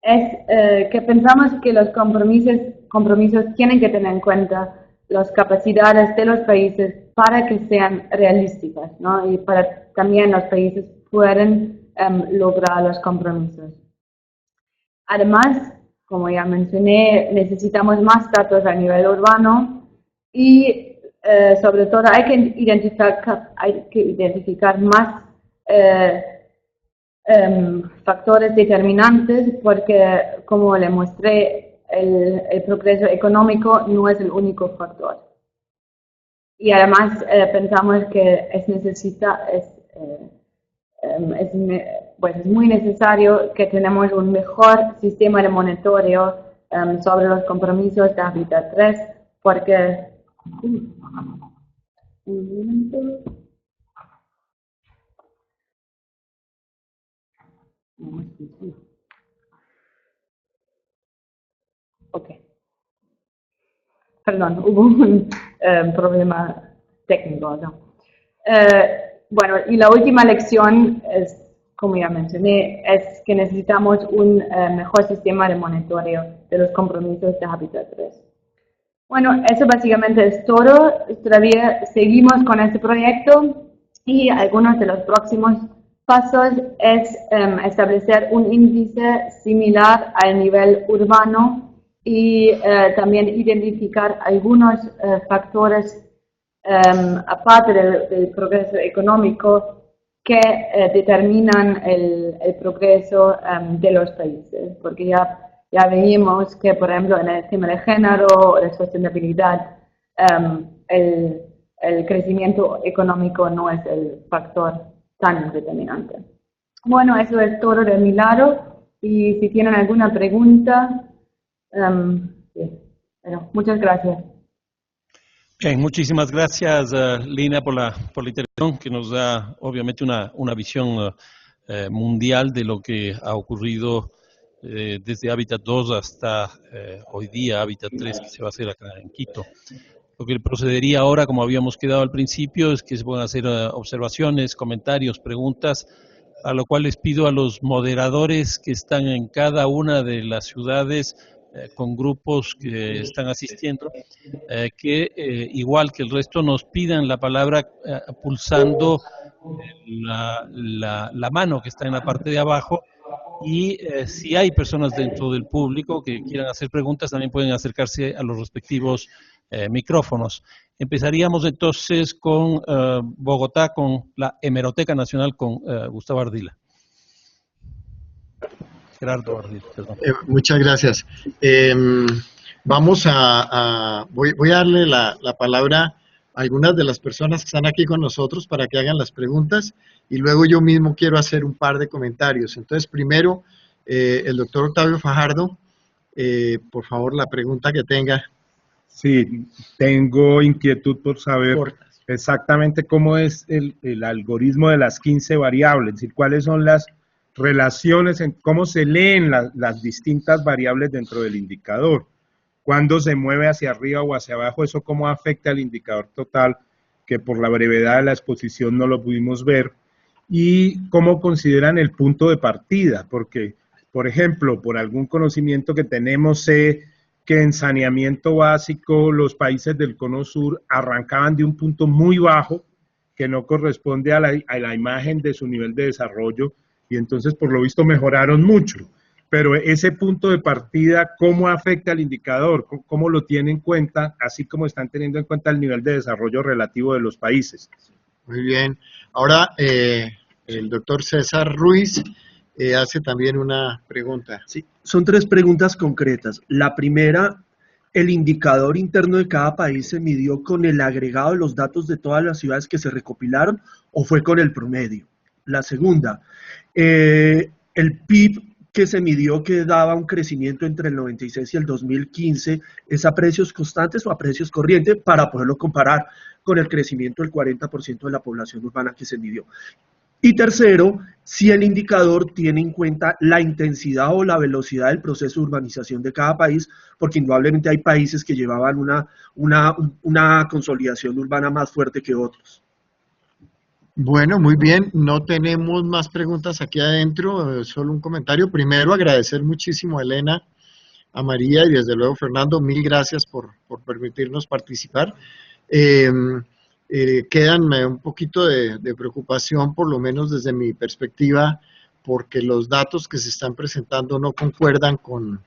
es que pensamos que los compromisos tienen que tener en cuenta las capacidades de los países para que sean realísticas, ¿no? Y para también los países puedan lograr los compromisos. Además, como ya mencioné, necesitamos más datos a nivel urbano y sobre todo hay que identificar más factores determinantes porque, como le mostré, el progreso económico no es el único factor. Y además pensamos que es muy necesario que tenemos un mejor sistema de monitoreo sobre los compromisos de Hábitat 3 porque perdón, hubo un problema técnico, ¿no? Bueno, y la última lección es, como ya mencioné, es que necesitamos un mejor sistema de monitoreo de los compromisos de Hábitat 3. Bueno, eso básicamente es todo. Todavía seguimos con este proyecto y algunos de los próximos pasos es establecer un índice similar al nivel urbano y también identificar algunos factores aparte del progreso económico que determinan el progreso de los países, porque ya vimos que, por ejemplo, en el tema de género o de sostenibilidad, el crecimiento económico no es el factor tan determinante. Bueno, eso es todo de mi lado, y si tienen alguna pregunta, bueno, muchas gracias. Bien, muchísimas gracias, Lina, por la intervención, que nos da obviamente una visión mundial de lo que ha ocurrido desde Hábitat 2 hasta hoy día Hábitat 3, que se va a hacer acá en Quito. Lo que procedería ahora, como habíamos quedado al principio, es que se puedan hacer observaciones, comentarios, preguntas, a lo cual les pido a los moderadores que están en cada una de las ciudades con grupos que están asistiendo, que igual que el resto nos pidan la palabra pulsando la mano que está en la parte de abajo, y si hay personas dentro del público que quieran hacer preguntas, también pueden acercarse a los respectivos micrófonos. Empezaríamos entonces con Bogotá, con la Hemeroteca Nacional, con Gustavo Ardila. Gerardo Ardila, perdón. Muchas gracias. Voy a darle la palabra a algunas de las personas que están aquí con nosotros para que hagan las preguntas, y luego yo mismo quiero hacer un par de comentarios. Entonces, primero, el doctor Octavio Fajardo, por favor, la pregunta que tenga. Sí, tengo inquietud por saber exactamente cómo es el algoritmo de las 15 variables, es decir, cuáles son las relaciones, cómo se leen las distintas variables dentro del indicador, cuándo se mueve hacia arriba o hacia abajo, eso cómo afecta al indicador total, que por la brevedad de la exposición no lo pudimos ver, y cómo consideran el punto de partida, porque, por ejemplo, por algún conocimiento que tenemos, sé que en saneamiento básico los países del Cono Sur arrancaban de un punto muy bajo, que no corresponde a la imagen de su nivel de desarrollo, y entonces por lo visto mejoraron mucho. Pero ese punto de partida, ¿cómo afecta al indicador? ¿Cómo lo tienen en cuenta, así como están teniendo en cuenta el nivel de desarrollo relativo de los países? Muy bien. Ahora, el doctor César Ruiz hace también una pregunta. Sí, son 3 preguntas concretas. La primera, ¿el indicador interno de cada país se midió con el agregado de los datos de todas las ciudades que se recopilaron o fue con el promedio? La segunda, el PIB que se midió, que daba un crecimiento entre el 96 y el 2015, ¿es a precios constantes o a precios corrientes, para poderlo comparar con el crecimiento del 40% de la población urbana que se midió? Y tercero, si el indicador tiene en cuenta la intensidad o la velocidad del proceso de urbanización de cada país, porque indudablemente hay países que llevaban una consolidación urbana más fuerte que otros. Bueno, muy bien. No tenemos más preguntas aquí adentro, solo un comentario. Primero, agradecer muchísimo a Elena, a María y desde luego Fernando, mil gracias por permitirnos participar. Eh, Quedan un poquito de preocupación, por lo menos desde mi perspectiva, porque los datos que se están presentando no concuerdan con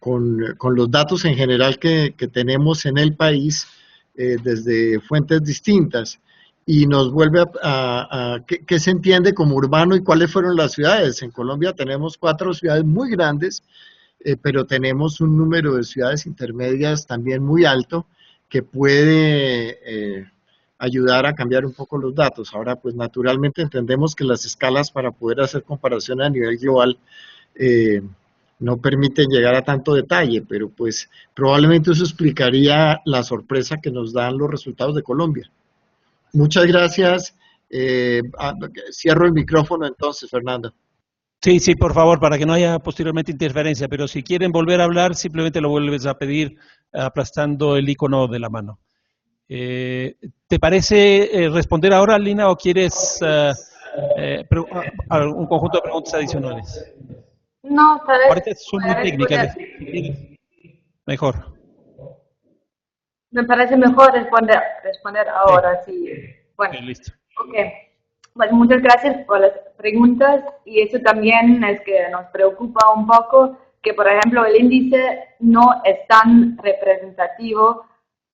los datos en general que tenemos en el país desde fuentes distintas. Y nos vuelve ¿qué se entiende como urbano y cuáles fueron las ciudades? En Colombia tenemos 4 ciudades muy grandes, pero tenemos un número de ciudades intermedias también muy alto que puede ayudar a cambiar un poco los datos. Ahora, pues naturalmente entendemos que las escalas para poder hacer comparaciones a nivel global no permiten llegar a tanto detalle, pero pues probablemente eso explicaría la sorpresa que nos dan los resultados de Colombia. Muchas gracias. Cierro el micrófono entonces, Fernando. Sí, sí, por favor, para que no haya posteriormente interferencia, pero si quieren volver a hablar, simplemente lo vuelves a pedir aplastando el icono de la mano. ¿Te parece responder ahora, Lina, o quieres un conjunto de preguntas adicionales? No, tal vez. Ahorita son muy técnicas. Mejor. Me parece mejor responder ahora, sí. Bueno, Okay, listo. Ok. Pues muchas gracias por las preguntas y eso también es que nos preocupa un poco que, por ejemplo, el índice no es tan representativo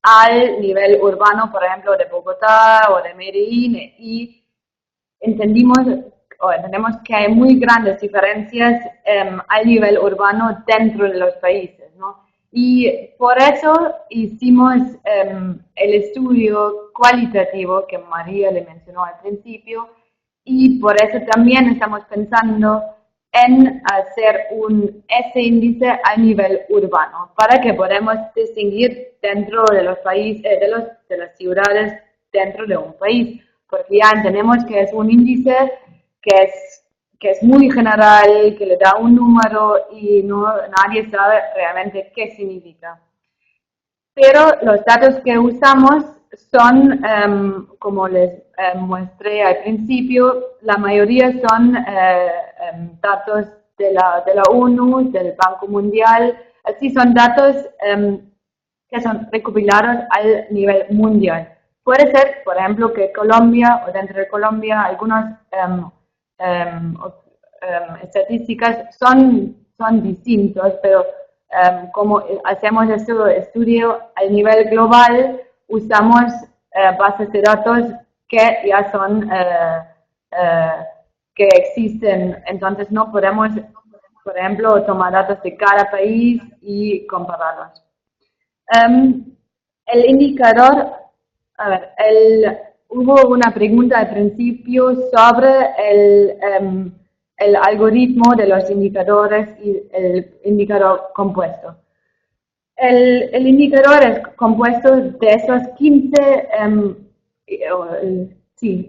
al nivel urbano, por ejemplo, de Bogotá o de Medellín, y entendemos que hay muy grandes diferencias al nivel urbano dentro de los países, ¿no? Y por eso hicimos el estudio cualitativo que María le mencionó al principio, y por eso también estamos pensando en hacer ese índice a nivel urbano, para que podamos distinguir dentro de los países, de las ciudades dentro de un país, porque ya entendemos que es un índice que es muy general, que le da un número y nadie sabe realmente qué significa. Pero los datos que usamos son, como les mostré al principio, la mayoría son datos de la ONU, del Banco Mundial, así son datos que son recopilados al nivel mundial. Puede ser, por ejemplo, que Colombia, o dentro de Colombia, algunas estadísticas son distintos, pero como hacemos este estudio a nivel global, usamos bases de datos que ya son, que existen, entonces no podemos, por ejemplo, tomar datos de cada país y compararlos. El indicador, a ver, hubo una pregunta al principio sobre el algoritmo de los indicadores y el indicador compuesto. El indicador es compuesto de esos 15,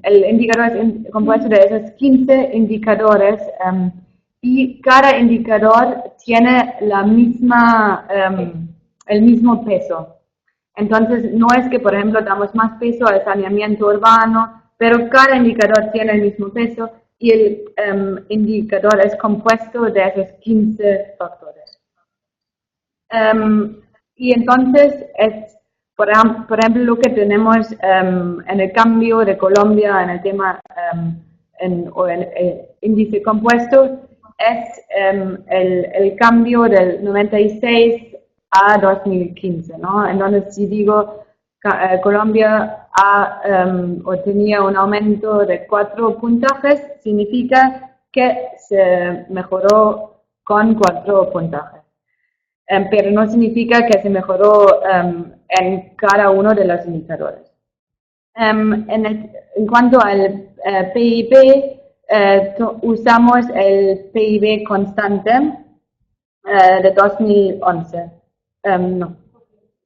el indicador es compuesto de esos 15 indicadores y cada indicador tiene el mismo peso. Entonces, no es que, por ejemplo, damos más peso al saneamiento urbano, pero cada indicador tiene el mismo peso y el indicador es compuesto de esos 15 factores. Y entonces, por ejemplo, lo que tenemos en el cambio de Colombia en el tema o en el índice compuesto es el cambio del 96 a 2015, ¿no? Entonces, si digo Colombia tenía un aumento de 4 puntajes, significa que se mejoró con 4 puntajes. Pero no significa que se mejoró en cada uno de los indicadores. En cuanto al PIB, usamos el PIB constante de 2011. No,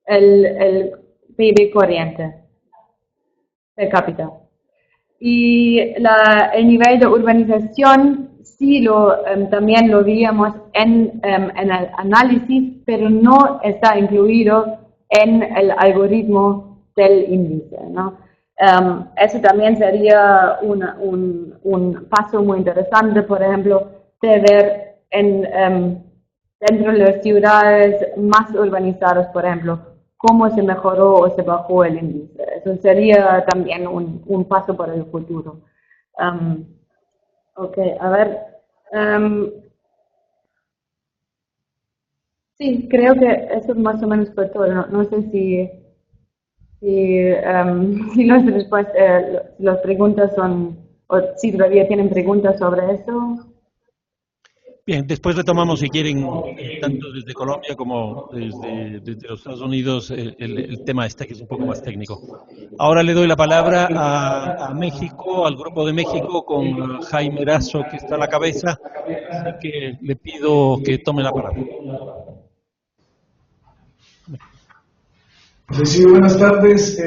el PIB corriente per cápita. Y el nivel de urbanización sí también lo veíamos en el análisis, pero no está incluido en el algoritmo del índice, ¿no? Eso también sería un paso muy interesante, por ejemplo, de ver dentro de las ciudades más urbanizadas, por ejemplo, cómo se mejoró o se bajó el índice. Eso sería también un paso para el futuro. Ok, a ver. Sí, creo que eso más o menos fue todo. No sé si las preguntas son, o si todavía tienen preguntas sobre eso. Bien, después retomamos, si quieren, tanto desde Colombia como desde los Estados Unidos, el tema este que es un poco más técnico. Ahora le doy la palabra a México, al Grupo de México, con Jaime Erazo, que está a la cabeza, así que le pido que tome la palabra. Sí, buenas tardes.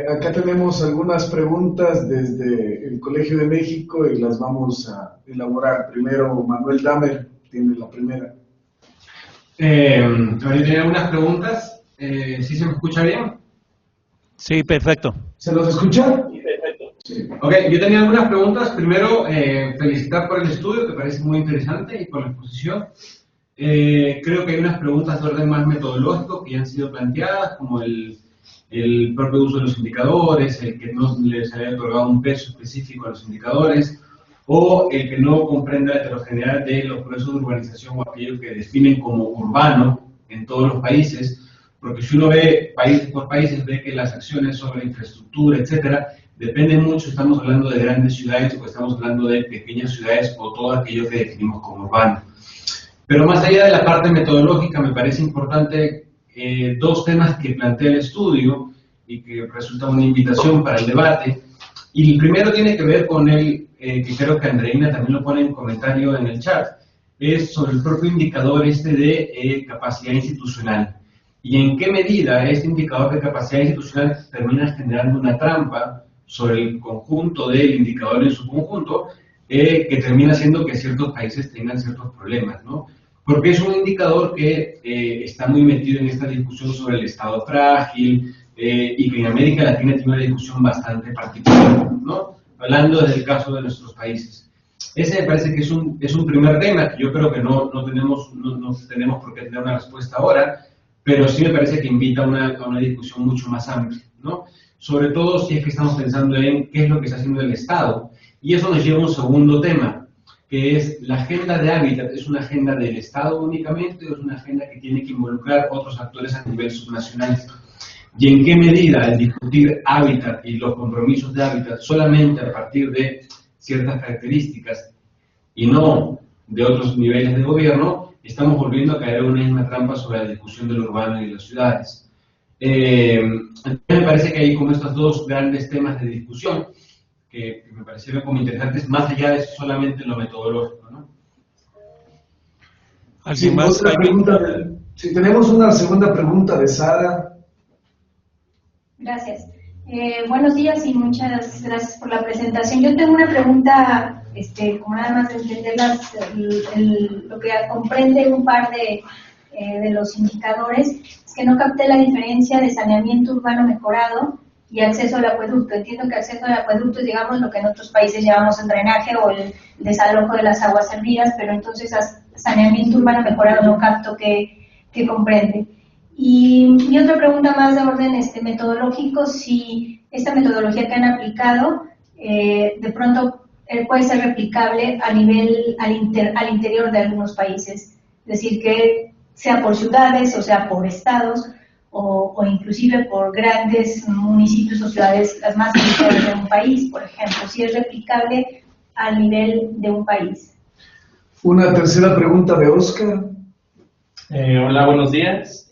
Acá tenemos algunas preguntas desde el Colegio de México y las vamos a elaborar. Primero, Manuel Damer tiene la primera. Yo tenía algunas preguntas. ¿Sí se me escucha bien? Sí, perfecto. ¿Se los escucha? Sí, perfecto. Sí. Ok, yo tenía algunas preguntas. Primero, felicitar por el estudio, que parece muy interesante, y por la exposición. Creo que hay unas preguntas de orden más metodológico que ya han sido planteadas, como el propio uso de los indicadores, el que no les haya otorgado un peso específico a los indicadores, o el que no comprenda la heterogeneidad de los procesos de urbanización o aquello que definen como urbano en todos los países, porque si uno ve países por países, ve que las acciones sobre infraestructura, etcétera, dependen mucho, estamos hablando de grandes ciudades o estamos hablando de pequeñas ciudades o todo aquello que definimos como urbano. Pero más allá de la parte metodológica, me parece importante dos temas que plantea el estudio y que resulta una invitación para el debate. Y el primero tiene que ver con que creo que Andreina también lo pone en comentario en el chat, es sobre el propio indicador de capacidad institucional. Y en qué medida este indicador de capacidad institucional termina generando una trampa sobre el conjunto del indicador en su conjunto, que termina haciendo que ciertos países tengan ciertos problemas, ¿no? Porque es un indicador que está muy metido en esta discusión sobre el Estado frágil y que en América Latina tiene una discusión bastante particular, ¿no? Hablando desde el caso de nuestros países. Ese me parece que es un primer tema que yo creo que no tenemos por qué tener una respuesta ahora, pero sí me parece que invita a una discusión mucho más amplia, ¿no? Sobre todo si es que estamos pensando en qué es lo que está haciendo el Estado. Y eso nos lleva a un segundo tema, que es la agenda de hábitat. ¿Es una agenda del Estado únicamente o es una agenda que tiene que involucrar otros actores a nivel subnacional? ¿Y en qué medida el discutir hábitat y los compromisos de hábitat solamente a partir de ciertas características y no de otros niveles de gobierno, estamos volviendo a caer en una misma trampa sobre la discusión de lo urbano y de las ciudades? Entonces me parece que hay como estos dos grandes temas de discusión que me parecieron como interesantes, más allá de solamente lo metodológico, ¿no? ¿Alguien más? Si tenemos una segunda pregunta de Sara. Gracias. Buenos días y muchas gracias por la presentación. Yo tengo una pregunta, como nada más de entender lo que comprende un par de los indicadores, es que no capté la diferencia de saneamiento urbano mejorado y acceso al acueducto. Entiendo que acceso al acueducto es, digamos, lo que en otros países llamamos el drenaje o el desalojo de las aguas servidas, pero entonces saneamiento urbano mejorado no capto que comprende. Y otra pregunta más de orden metodológico, si esta metodología que han aplicado de pronto puede ser replicable a nivel al interior de algunos países, es decir, que sea por ciudades o sea por estados, o inclusive por grandes municipios o ciudades las más grandes de un país, por ejemplo, si es replicable al nivel de un país. Una tercera pregunta de Oscar. Hola, buenos días.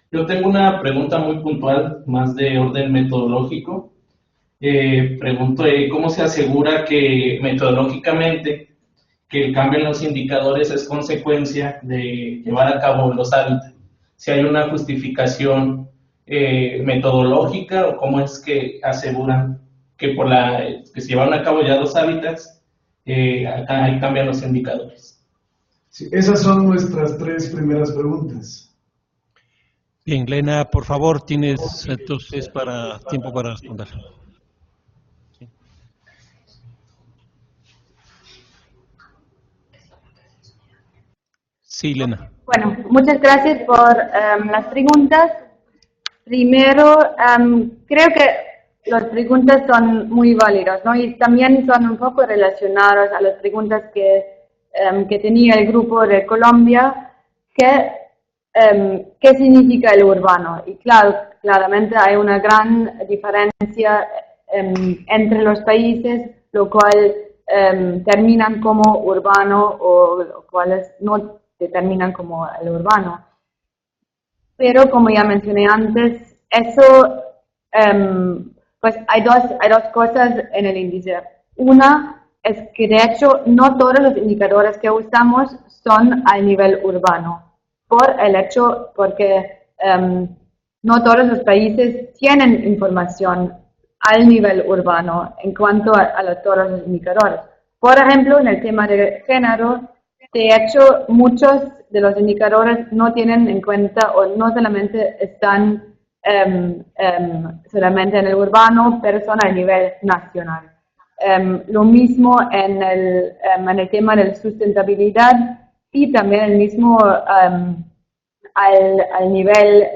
Yo tengo una pregunta muy puntual, más de orden metodológico. Pregunto cómo se asegura que metodológicamente que el cambio en los indicadores es consecuencia de llevar a cabo los hábitats. Si hay una justificación metodológica o cómo es que aseguran que que se llevaron a cabo ya los hábitats, ahí cambian los indicadores. Sí, esas son nuestras tres primeras preguntas. Bien, Lena, por favor, tienes entonces tiempo para responder. Sí, Elena. Bueno, muchas gracias por las preguntas. Primero, creo que las preguntas son muy válidas, ¿no? Y también son un poco relacionadas a las preguntas que tenía el grupo de Colombia, ¿qué significa el urbano? Y claro, claramente hay una gran diferencia entre los países, lo cual terminan como urbano o los cuales no determinan como el urbano. Pero como ya mencioné antes, eso, pues hay dos cosas en el índice. Una es que de hecho no todos los indicadores que usamos son al nivel urbano, porque no todos los países tienen información al nivel urbano en cuanto a todos los indicadores. Por ejemplo, en el tema de género, de hecho, muchos de los indicadores no tienen en cuenta o no solamente están solamente en el urbano, pero son a nivel nacional. Lo mismo en el tema de la sustentabilidad y también el mismo al nivel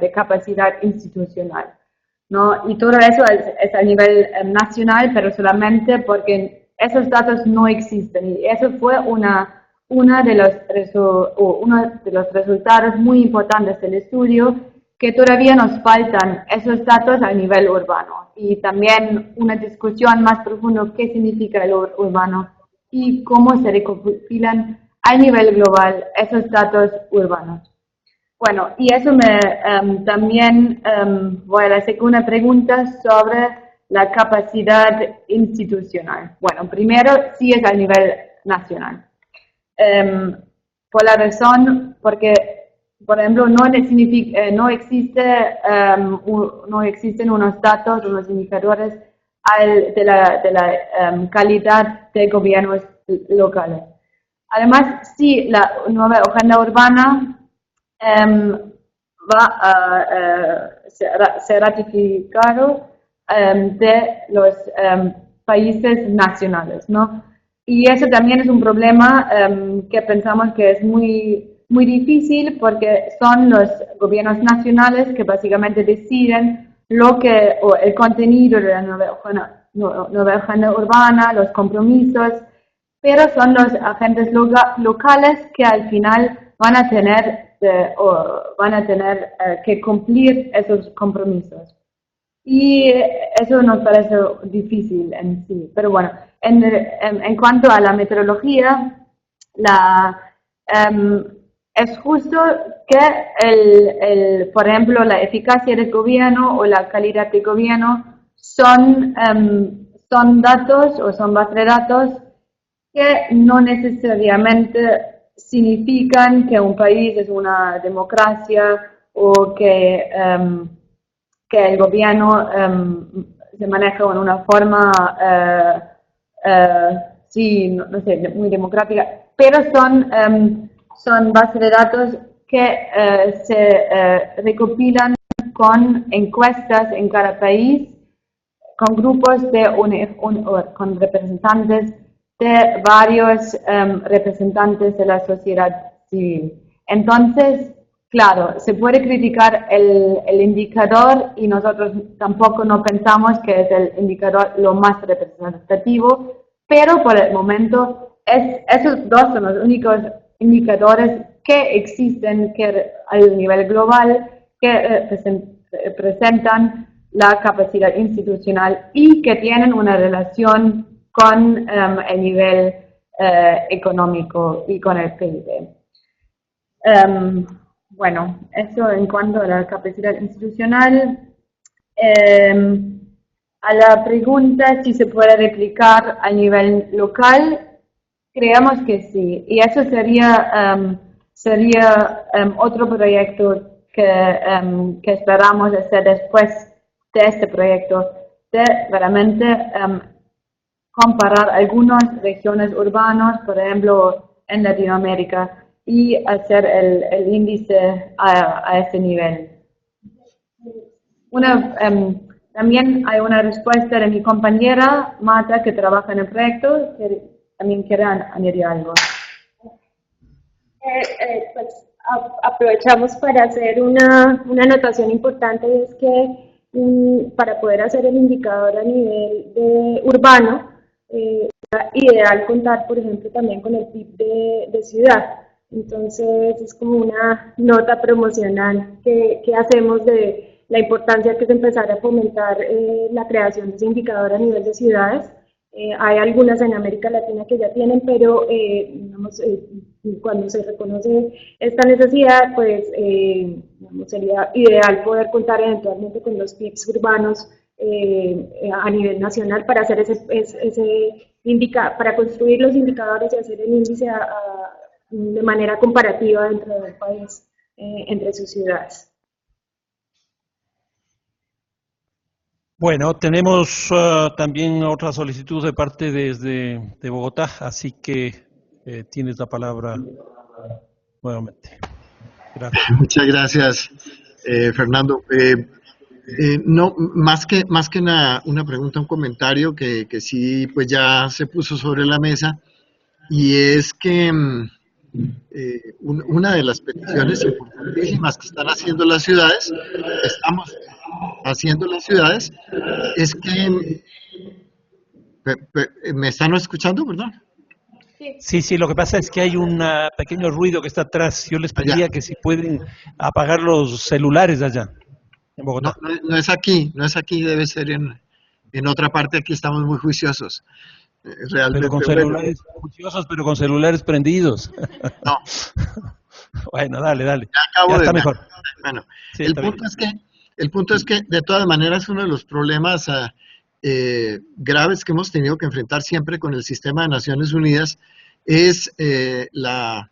de capacidad institucional, ¿no? Y todo eso es a nivel nacional, pero solamente porque esos datos no existen. Y eso fue uno de los resultados muy importantes del estudio, que todavía nos faltan esos datos a nivel urbano. Y también una discusión más profunda, qué significa el urbano y cómo se recopilan a nivel global esos datos urbanos. Bueno, y eso también voy a la segunda pregunta sobre la capacidad institucional. Bueno, primero, sí es a nivel nacional. Por la razón, porque, por ejemplo, no existen unos datos, unos indicadores de la calidad de gobiernos locales. Además, sí, la nueva agenda urbana va a ser ratificado de los países nacionales, ¿no? Y eso también es un problema que pensamos que es muy, muy difícil porque son los gobiernos nacionales que básicamente deciden el contenido de la nueva agenda urbana, los compromisos, pero son los agentes locales que al final van a tener que cumplir esos compromisos. Y eso nos parece difícil en sí. Pero bueno, en cuanto a la metodología, es justo que, por ejemplo, la eficacia del gobierno o la calidad del gobierno son datos o son bases de datos que no necesariamente significan que un país es una democracia o que el gobierno se maneja en una forma, no sé, muy democrática, pero son bases de datos que se recopilan con encuestas en cada país, con grupos con representantes de varios representantes de la sociedad civil. Entonces, claro, se puede criticar el indicador y nosotros tampoco no pensamos que es el indicador lo más representativo, pero por el momento esos dos son los únicos indicadores que existen a nivel global que presentan la capacidad institucional y que tienen una relación con el nivel económico y con el PIB. Bueno, eso en cuanto a la capacidad institucional. A la pregunta si se puede replicar a nivel local, creemos que sí. Y eso sería otro proyecto que esperamos hacer después de este proyecto, de realmente comparar algunas regiones urbanas, por ejemplo, en Latinoamérica, y hacer el índice a ese nivel. También hay una respuesta de mi compañera, Marta, que trabaja en el proyecto, que también quiere añadir algo. pues aprovechamos para hacer una anotación importante, y es que para poder hacer el indicador a nivel urbano, sería ideal contar, por ejemplo, también con el PIB de ciudad. Entonces, es como una nota promocional que hacemos de la importancia que es empezar a fomentar la creación de ese indicador a nivel de ciudades. Hay algunas en América Latina que ya tienen, pero digamos, cuando se reconoce esta necesidad, pues digamos, sería ideal poder contar eventualmente con los PIBs urbanos a nivel nacional para hacer para construir los indicadores y hacer el índice de manera comparativa dentro del país entre sus ciudades. Bueno, tenemos también otra solicitud de parte de Bogotá, así que tienes la palabra nuevamente. Gracias. Muchas gracias, Fernando. No, más que una pregunta, un comentario que sí pues ya se puso sobre la mesa, y es que una de las peticiones importantísimas que están haciendo las ciudades, estamos haciendo las ciudades, es que ¿me están escuchando, perdón? Sí, lo que pasa es que hay un pequeño ruido que está atrás. Yo les pediría que si pueden apagar los celulares allá, en Bogotá. No es aquí, debe ser en otra parte. Aquí estamos muy juiciosos. Realmente, pero con celulares juiciosos, pero con celulares prendidos. No. Bueno, dale. Ya está mejor. Bueno, sí, el punto es que de todas maneras uno de los problemas graves que hemos tenido que enfrentar siempre con el sistema de Naciones Unidas es la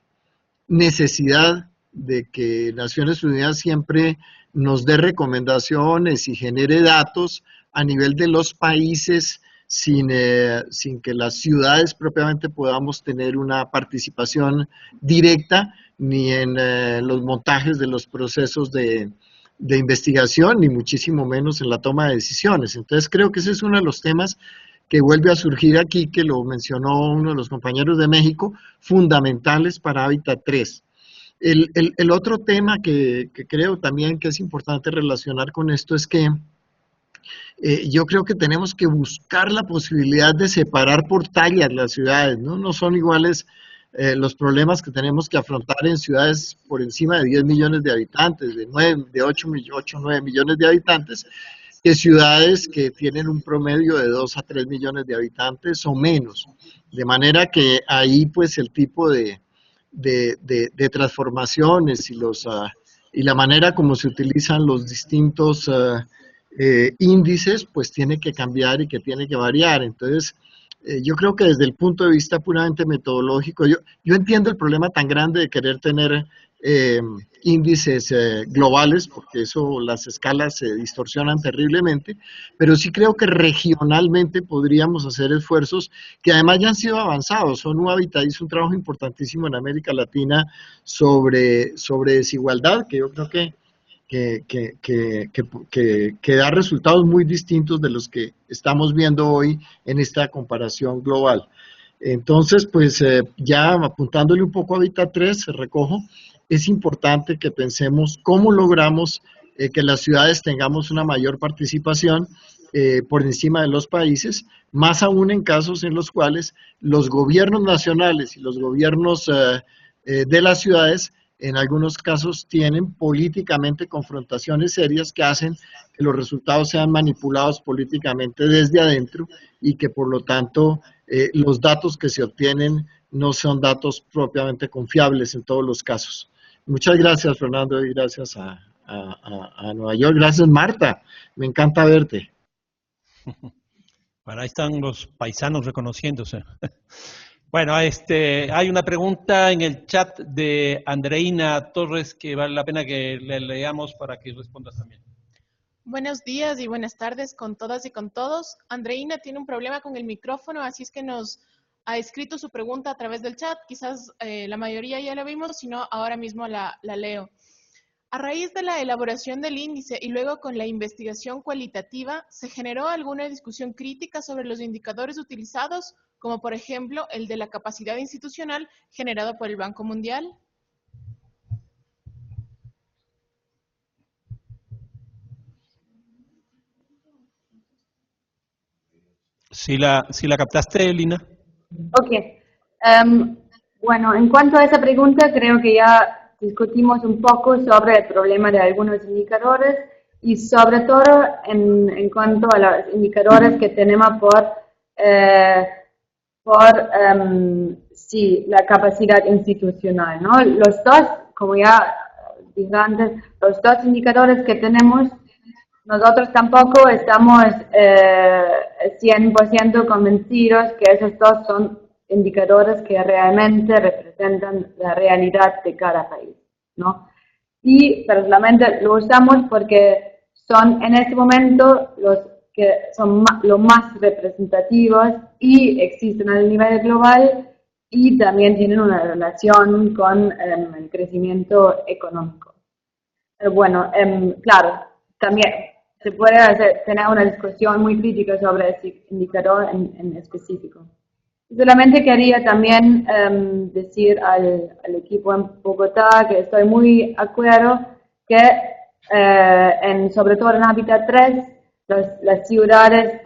necesidad de que Naciones Unidas siempre nos dé recomendaciones y genere datos a nivel de los países sin que las ciudades propiamente podamos tener una participación directa ni en los montajes de los procesos de investigación, ni muchísimo menos en la toma de decisiones. Entonces creo que ese es uno de los temas que vuelve a surgir aquí, que lo mencionó uno de los compañeros de México, fundamentales para Hábitat 3. El otro tema que creo también que es importante relacionar con esto es que yo creo que tenemos que buscar la posibilidad de separar por tallas las ciudades, ¿no? No son iguales los problemas que tenemos que afrontar en ciudades por encima de 10 millones de habitantes, de 8 o 9 millones de habitantes, que ciudades que tienen un promedio de 2 a 3 millones de habitantes o menos. De manera que ahí pues el tipo de transformaciones y la manera como se utilizan los distintos índices pues tiene que cambiar y que tiene que variar. Entonces, yo creo que desde el punto de vista puramente metodológico, yo entiendo el problema tan grande de querer tener índices globales, porque eso, las escalas se distorsionan terriblemente, pero sí creo que regionalmente podríamos hacer esfuerzos que además ya han sido avanzados. ONU Habitat hizo un trabajo importantísimo en América Latina sobre desigualdad, que yo creo que da resultados muy distintos de los que estamos viendo hoy en esta comparación global. Entonces, pues ya apuntándole un poco a Hábitat 3, recojo, es importante que pensemos cómo logramos que las ciudades tengamos una mayor participación por encima de los países, más aún en casos en los cuales los gobiernos nacionales y los gobiernos de las ciudades en algunos casos tienen políticamente confrontaciones serias que hacen que los resultados sean manipulados políticamente desde adentro y que por lo tanto los datos que se obtienen no son datos propiamente confiables en todos los casos. Muchas gracias, Fernando, y gracias a Nueva York. Gracias, Marta. Me encanta verte. Bueno, ahí están los paisanos reconociéndose. Bueno, hay una pregunta en el chat de Andreina Torres que vale la pena que le leamos para que respondas también. Buenos días y buenas tardes con todas y con todos. Andreina tiene un problema con el micrófono, así es que nos ha escrito su pregunta a través del chat. Quizás la mayoría ya la vimos, si no, ahora mismo la leo. A raíz de la elaboración del índice y luego con la investigación cualitativa, ¿se generó alguna discusión crítica sobre los indicadores utilizados, como por ejemplo el de la capacidad institucional generado por el Banco Mundial? Si la captaste, Lina. Ok. Bueno, en cuanto a esa pregunta, creo que ya discutimos un poco sobre el problema de algunos indicadores y sobre todo en cuanto a los indicadores que tenemos por sí, la capacidad institucional, ¿no? Los dos, como ya dije antes, los dos indicadores que tenemos, nosotros tampoco estamos 100% convencidos que esos dos son indicadores que realmente representan la realidad de cada país, ¿no? Y personalmente lo usamos porque son en este momento los que son los más representativos y existen a nivel global y también tienen una relación con el crecimiento económico. Bueno, claro, también se puede tener una discusión muy crítica sobre ese indicador en específico. Solamente quería también decir al equipo en Bogotá que estoy muy de acuerdo que sobre todo en Hábitat 3 las ciudades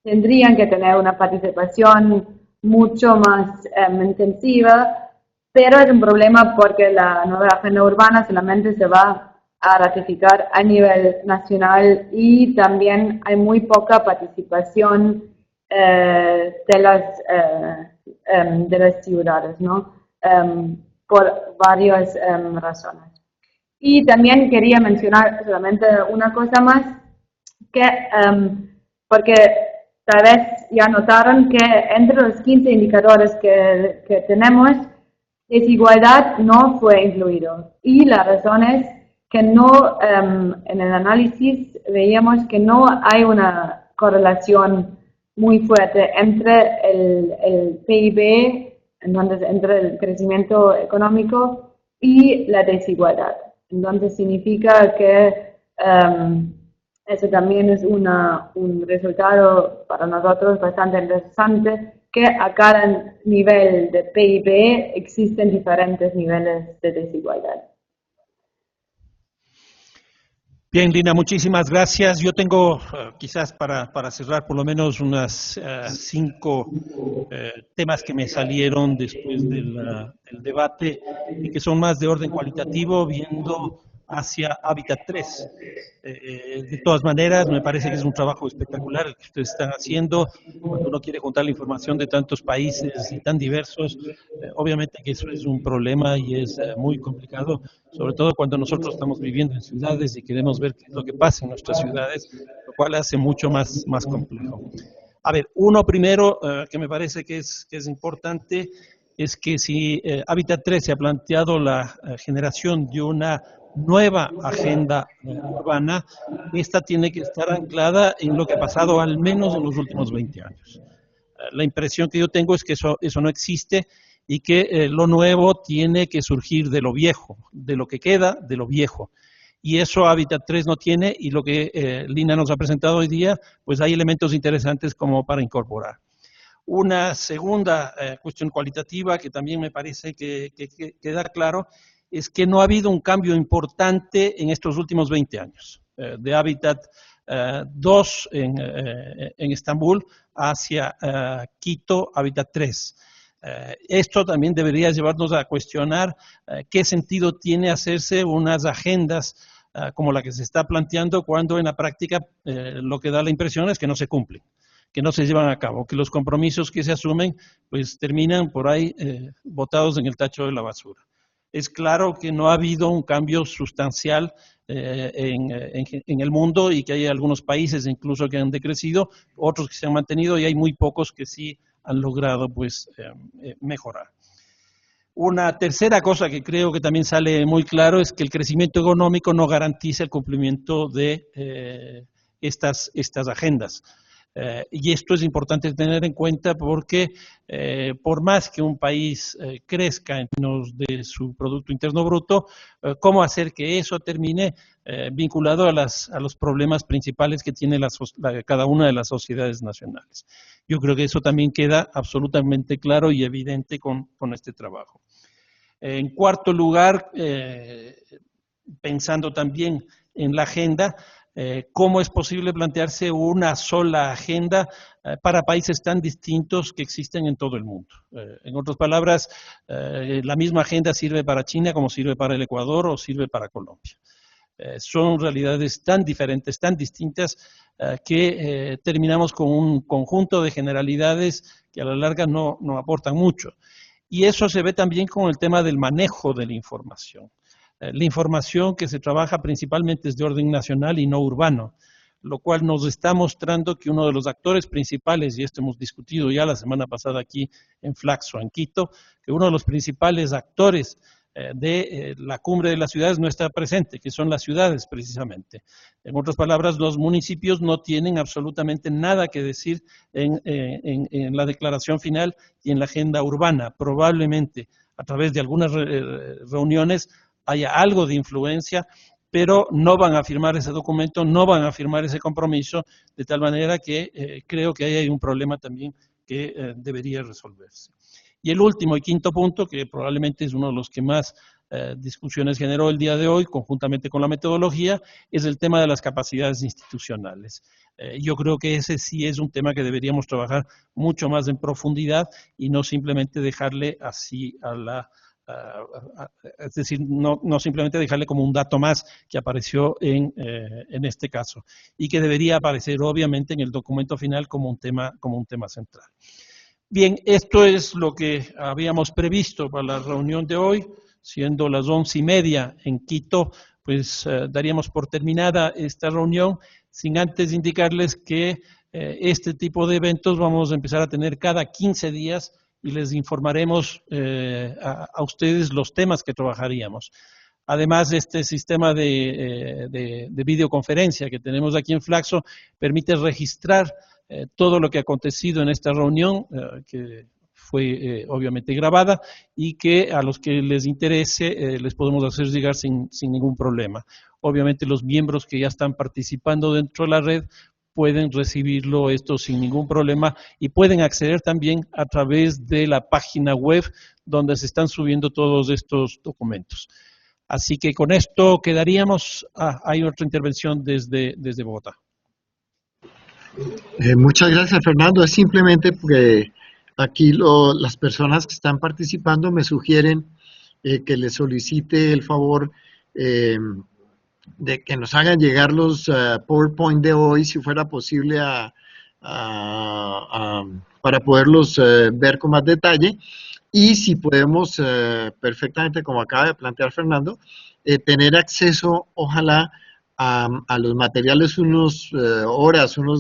tendrían que tener una participación mucho más intensiva, pero es un problema porque la nueva agenda urbana solamente se va a ratificar a nivel nacional y también hay muy poca participación de las ciudades, ¿no? Por varias razones. Y también quería mencionar solamente una cosa más, que porque tal vez ya notaron que entre los 15 indicadores que tenemos, desigualdad no fue incluido. Y la razón es que no, en el análisis veíamos que no hay una correlación muy fuerte entre el PIB, entonces entre el crecimiento económico y la desigualdad. Entonces significa que eso también es un resultado para nosotros bastante interesante, que a cada nivel de PIB existen diferentes niveles de desigualdad. Bien, Lina, muchísimas gracias. Yo tengo quizás para cerrar por lo menos unas 5 temas que me salieron después del debate y que son más de orden cualitativo, viendo hacia Hábitat 3. De todas maneras, me parece que es un trabajo espectacular el que ustedes están haciendo. Cuando uno quiere juntar la información de tantos países y tan diversos, obviamente que eso es un problema y es muy complicado, sobre todo cuando nosotros estamos viviendo en ciudades y queremos ver qué es lo que pasa en nuestras ciudades, lo cual hace mucho más complejo. A ver, uno primero que me parece que es importante es que si Hábitat 3 se ha planteado la generación de una nueva agenda urbana, esta tiene que estar anclada en lo que ha pasado al menos en los últimos 20 años. La impresión que yo tengo es que eso no existe y que lo nuevo tiene que surgir de lo viejo, de lo que queda de lo viejo. Y eso Hábitat 3 no tiene, y lo que Lina nos ha presentado hoy día, pues hay elementos interesantes como para incorporar. Una segunda cuestión cualitativa que también me parece que queda claro es que no ha habido un cambio importante en estos últimos 20 años, de Hábitat 2 en Estambul hacia Quito, Hábitat 3. Esto también debería llevarnos a cuestionar qué sentido tiene hacerse unas agendas como la que se está planteando cuando en la práctica lo que da la impresión es que no se cumplen, que no se llevan a cabo, que los compromisos que se asumen pues terminan por ahí botados en el tacho de la basura. Es claro que no ha habido un cambio sustancial en el mundo y que hay algunos países incluso que han decrecido, otros que se han mantenido y hay muy pocos que sí han logrado pues mejorar. Una tercera cosa que creo que también sale muy claro es que el crecimiento económico no garantiza el cumplimiento de estas agendas. Y esto es importante tener en cuenta porque por más que un país crezca en términos de su Producto Interno Bruto, ¿cómo hacer que eso termine vinculado a los problemas principales que tiene cada una de las sociedades nacionales? Yo creo que eso también queda absolutamente claro y evidente con este trabajo. En cuarto lugar, pensando también en la agenda, cómo es posible plantearse una sola agenda para países tan distintos que existen en todo el mundo. En otras palabras, la misma agenda sirve para China como sirve para el Ecuador o sirve para Colombia. Son realidades tan diferentes, tan distintas, que terminamos con un conjunto de generalidades que a la larga no aportan mucho. Y eso se ve también con el tema del manejo de la información. La información que se trabaja principalmente es de orden nacional y no urbano, lo cual nos está mostrando que uno de los actores principales, y esto hemos discutido ya la semana pasada aquí en Flaxo, en Quito, que uno de los principales actores de la cumbre de las ciudades no está presente, que son las ciudades precisamente. En otras palabras, los municipios no tienen absolutamente nada que decir en la declaración final y en la agenda urbana. Probablemente a través de algunas reuniones haya algo de influencia, pero no van a firmar ese documento, no van a firmar ese compromiso, de tal manera que creo que ahí hay un problema también que debería resolverse. Y el último y quinto punto, que probablemente es uno de los que más discusiones generó el día de hoy, conjuntamente con la metodología, es el tema de las capacidades institucionales. Yo creo que ese sí es un tema que deberíamos trabajar mucho más en profundidad y no simplemente dejarle así a la... es decir, no simplemente dejarle como un dato más que apareció en este caso y que debería aparecer obviamente en el documento final como un tema central. Bien, esto es lo que habíamos previsto para la reunión de hoy, siendo las 11:30 en Quito, pues daríamos por terminada esta reunión, sin antes indicarles que este tipo de eventos vamos a empezar a tener cada 15 días y les informaremos a ustedes los temas que trabajaríamos. Además, este sistema de videoconferencia que tenemos aquí en Flaxo permite registrar todo lo que ha acontecido en esta reunión, que fue obviamente grabada y que a los que les interese les podemos hacer llegar sin ningún problema. Obviamente los miembros que ya están participando dentro de la red pueden recibirlo esto sin ningún problema y pueden acceder también a través de la página web donde se están subiendo todos estos documentos. Así que con esto quedaríamos. Hay otra intervención desde Bogotá. Muchas gracias, Fernando. Es simplemente porque aquí las personas que están participando me sugieren que les solicite el favor de que nos hagan llegar los PowerPoint de hoy, si fuera posible, para poderlos ver con más detalle. Y si podemos perfectamente, como acaba de plantear Fernando, tener acceso, ojalá, a los materiales unos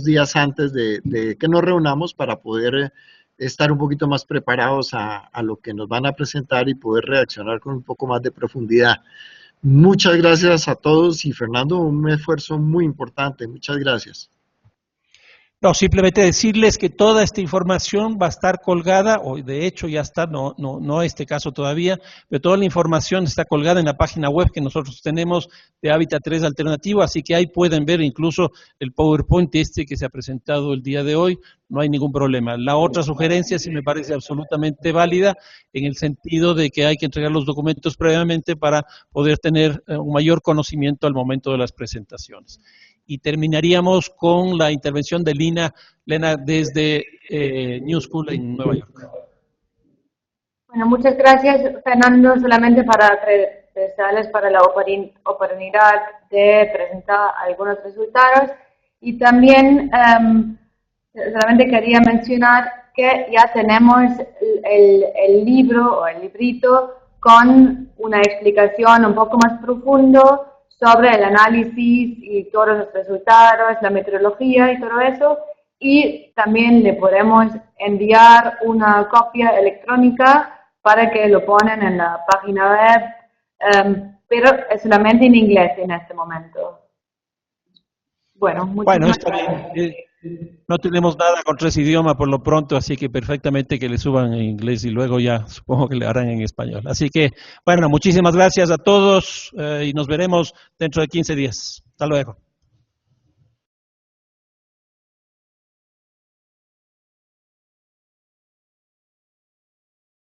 días antes de que nos reunamos para poder estar un poquito más preparados a lo que nos van a presentar y poder reaccionar con un poco más de profundidad. Muchas gracias a todos y Fernando, un esfuerzo muy importante. Muchas gracias. No, simplemente decirles que toda esta información va a estar colgada, o de hecho ya está, no este caso todavía, pero toda la información está colgada en la página web que nosotros tenemos de Hábitat 3 Alternativo, así que ahí pueden ver incluso el PowerPoint que se ha presentado el día de hoy, no hay ningún problema. La otra sugerencia sí me parece absolutamente válida, en el sentido de que hay que entregar los documentos previamente para poder tener un mayor conocimiento al momento de las presentaciones. Y terminaríamos con la intervención de Lena desde New School en Nueva York. Bueno, muchas gracias, Fernando. Solamente para agradecerles para la oportunidad de presentar algunos resultados. Y también solamente quería mencionar que ya tenemos el libro o el librito con una explicación un poco más profundo sobre el análisis y todos los resultados, la metodología y todo eso, y también le podemos enviar una copia electrónica para que lo ponen en la página web, pero es solamente en inglés en este momento. Bueno, está bien. No tenemos nada contra ese idioma por lo pronto, así que perfectamente que le suban en inglés y luego ya supongo que le harán en español. Así que, bueno, muchísimas gracias a todos y nos veremos dentro de 15 días. Hasta luego.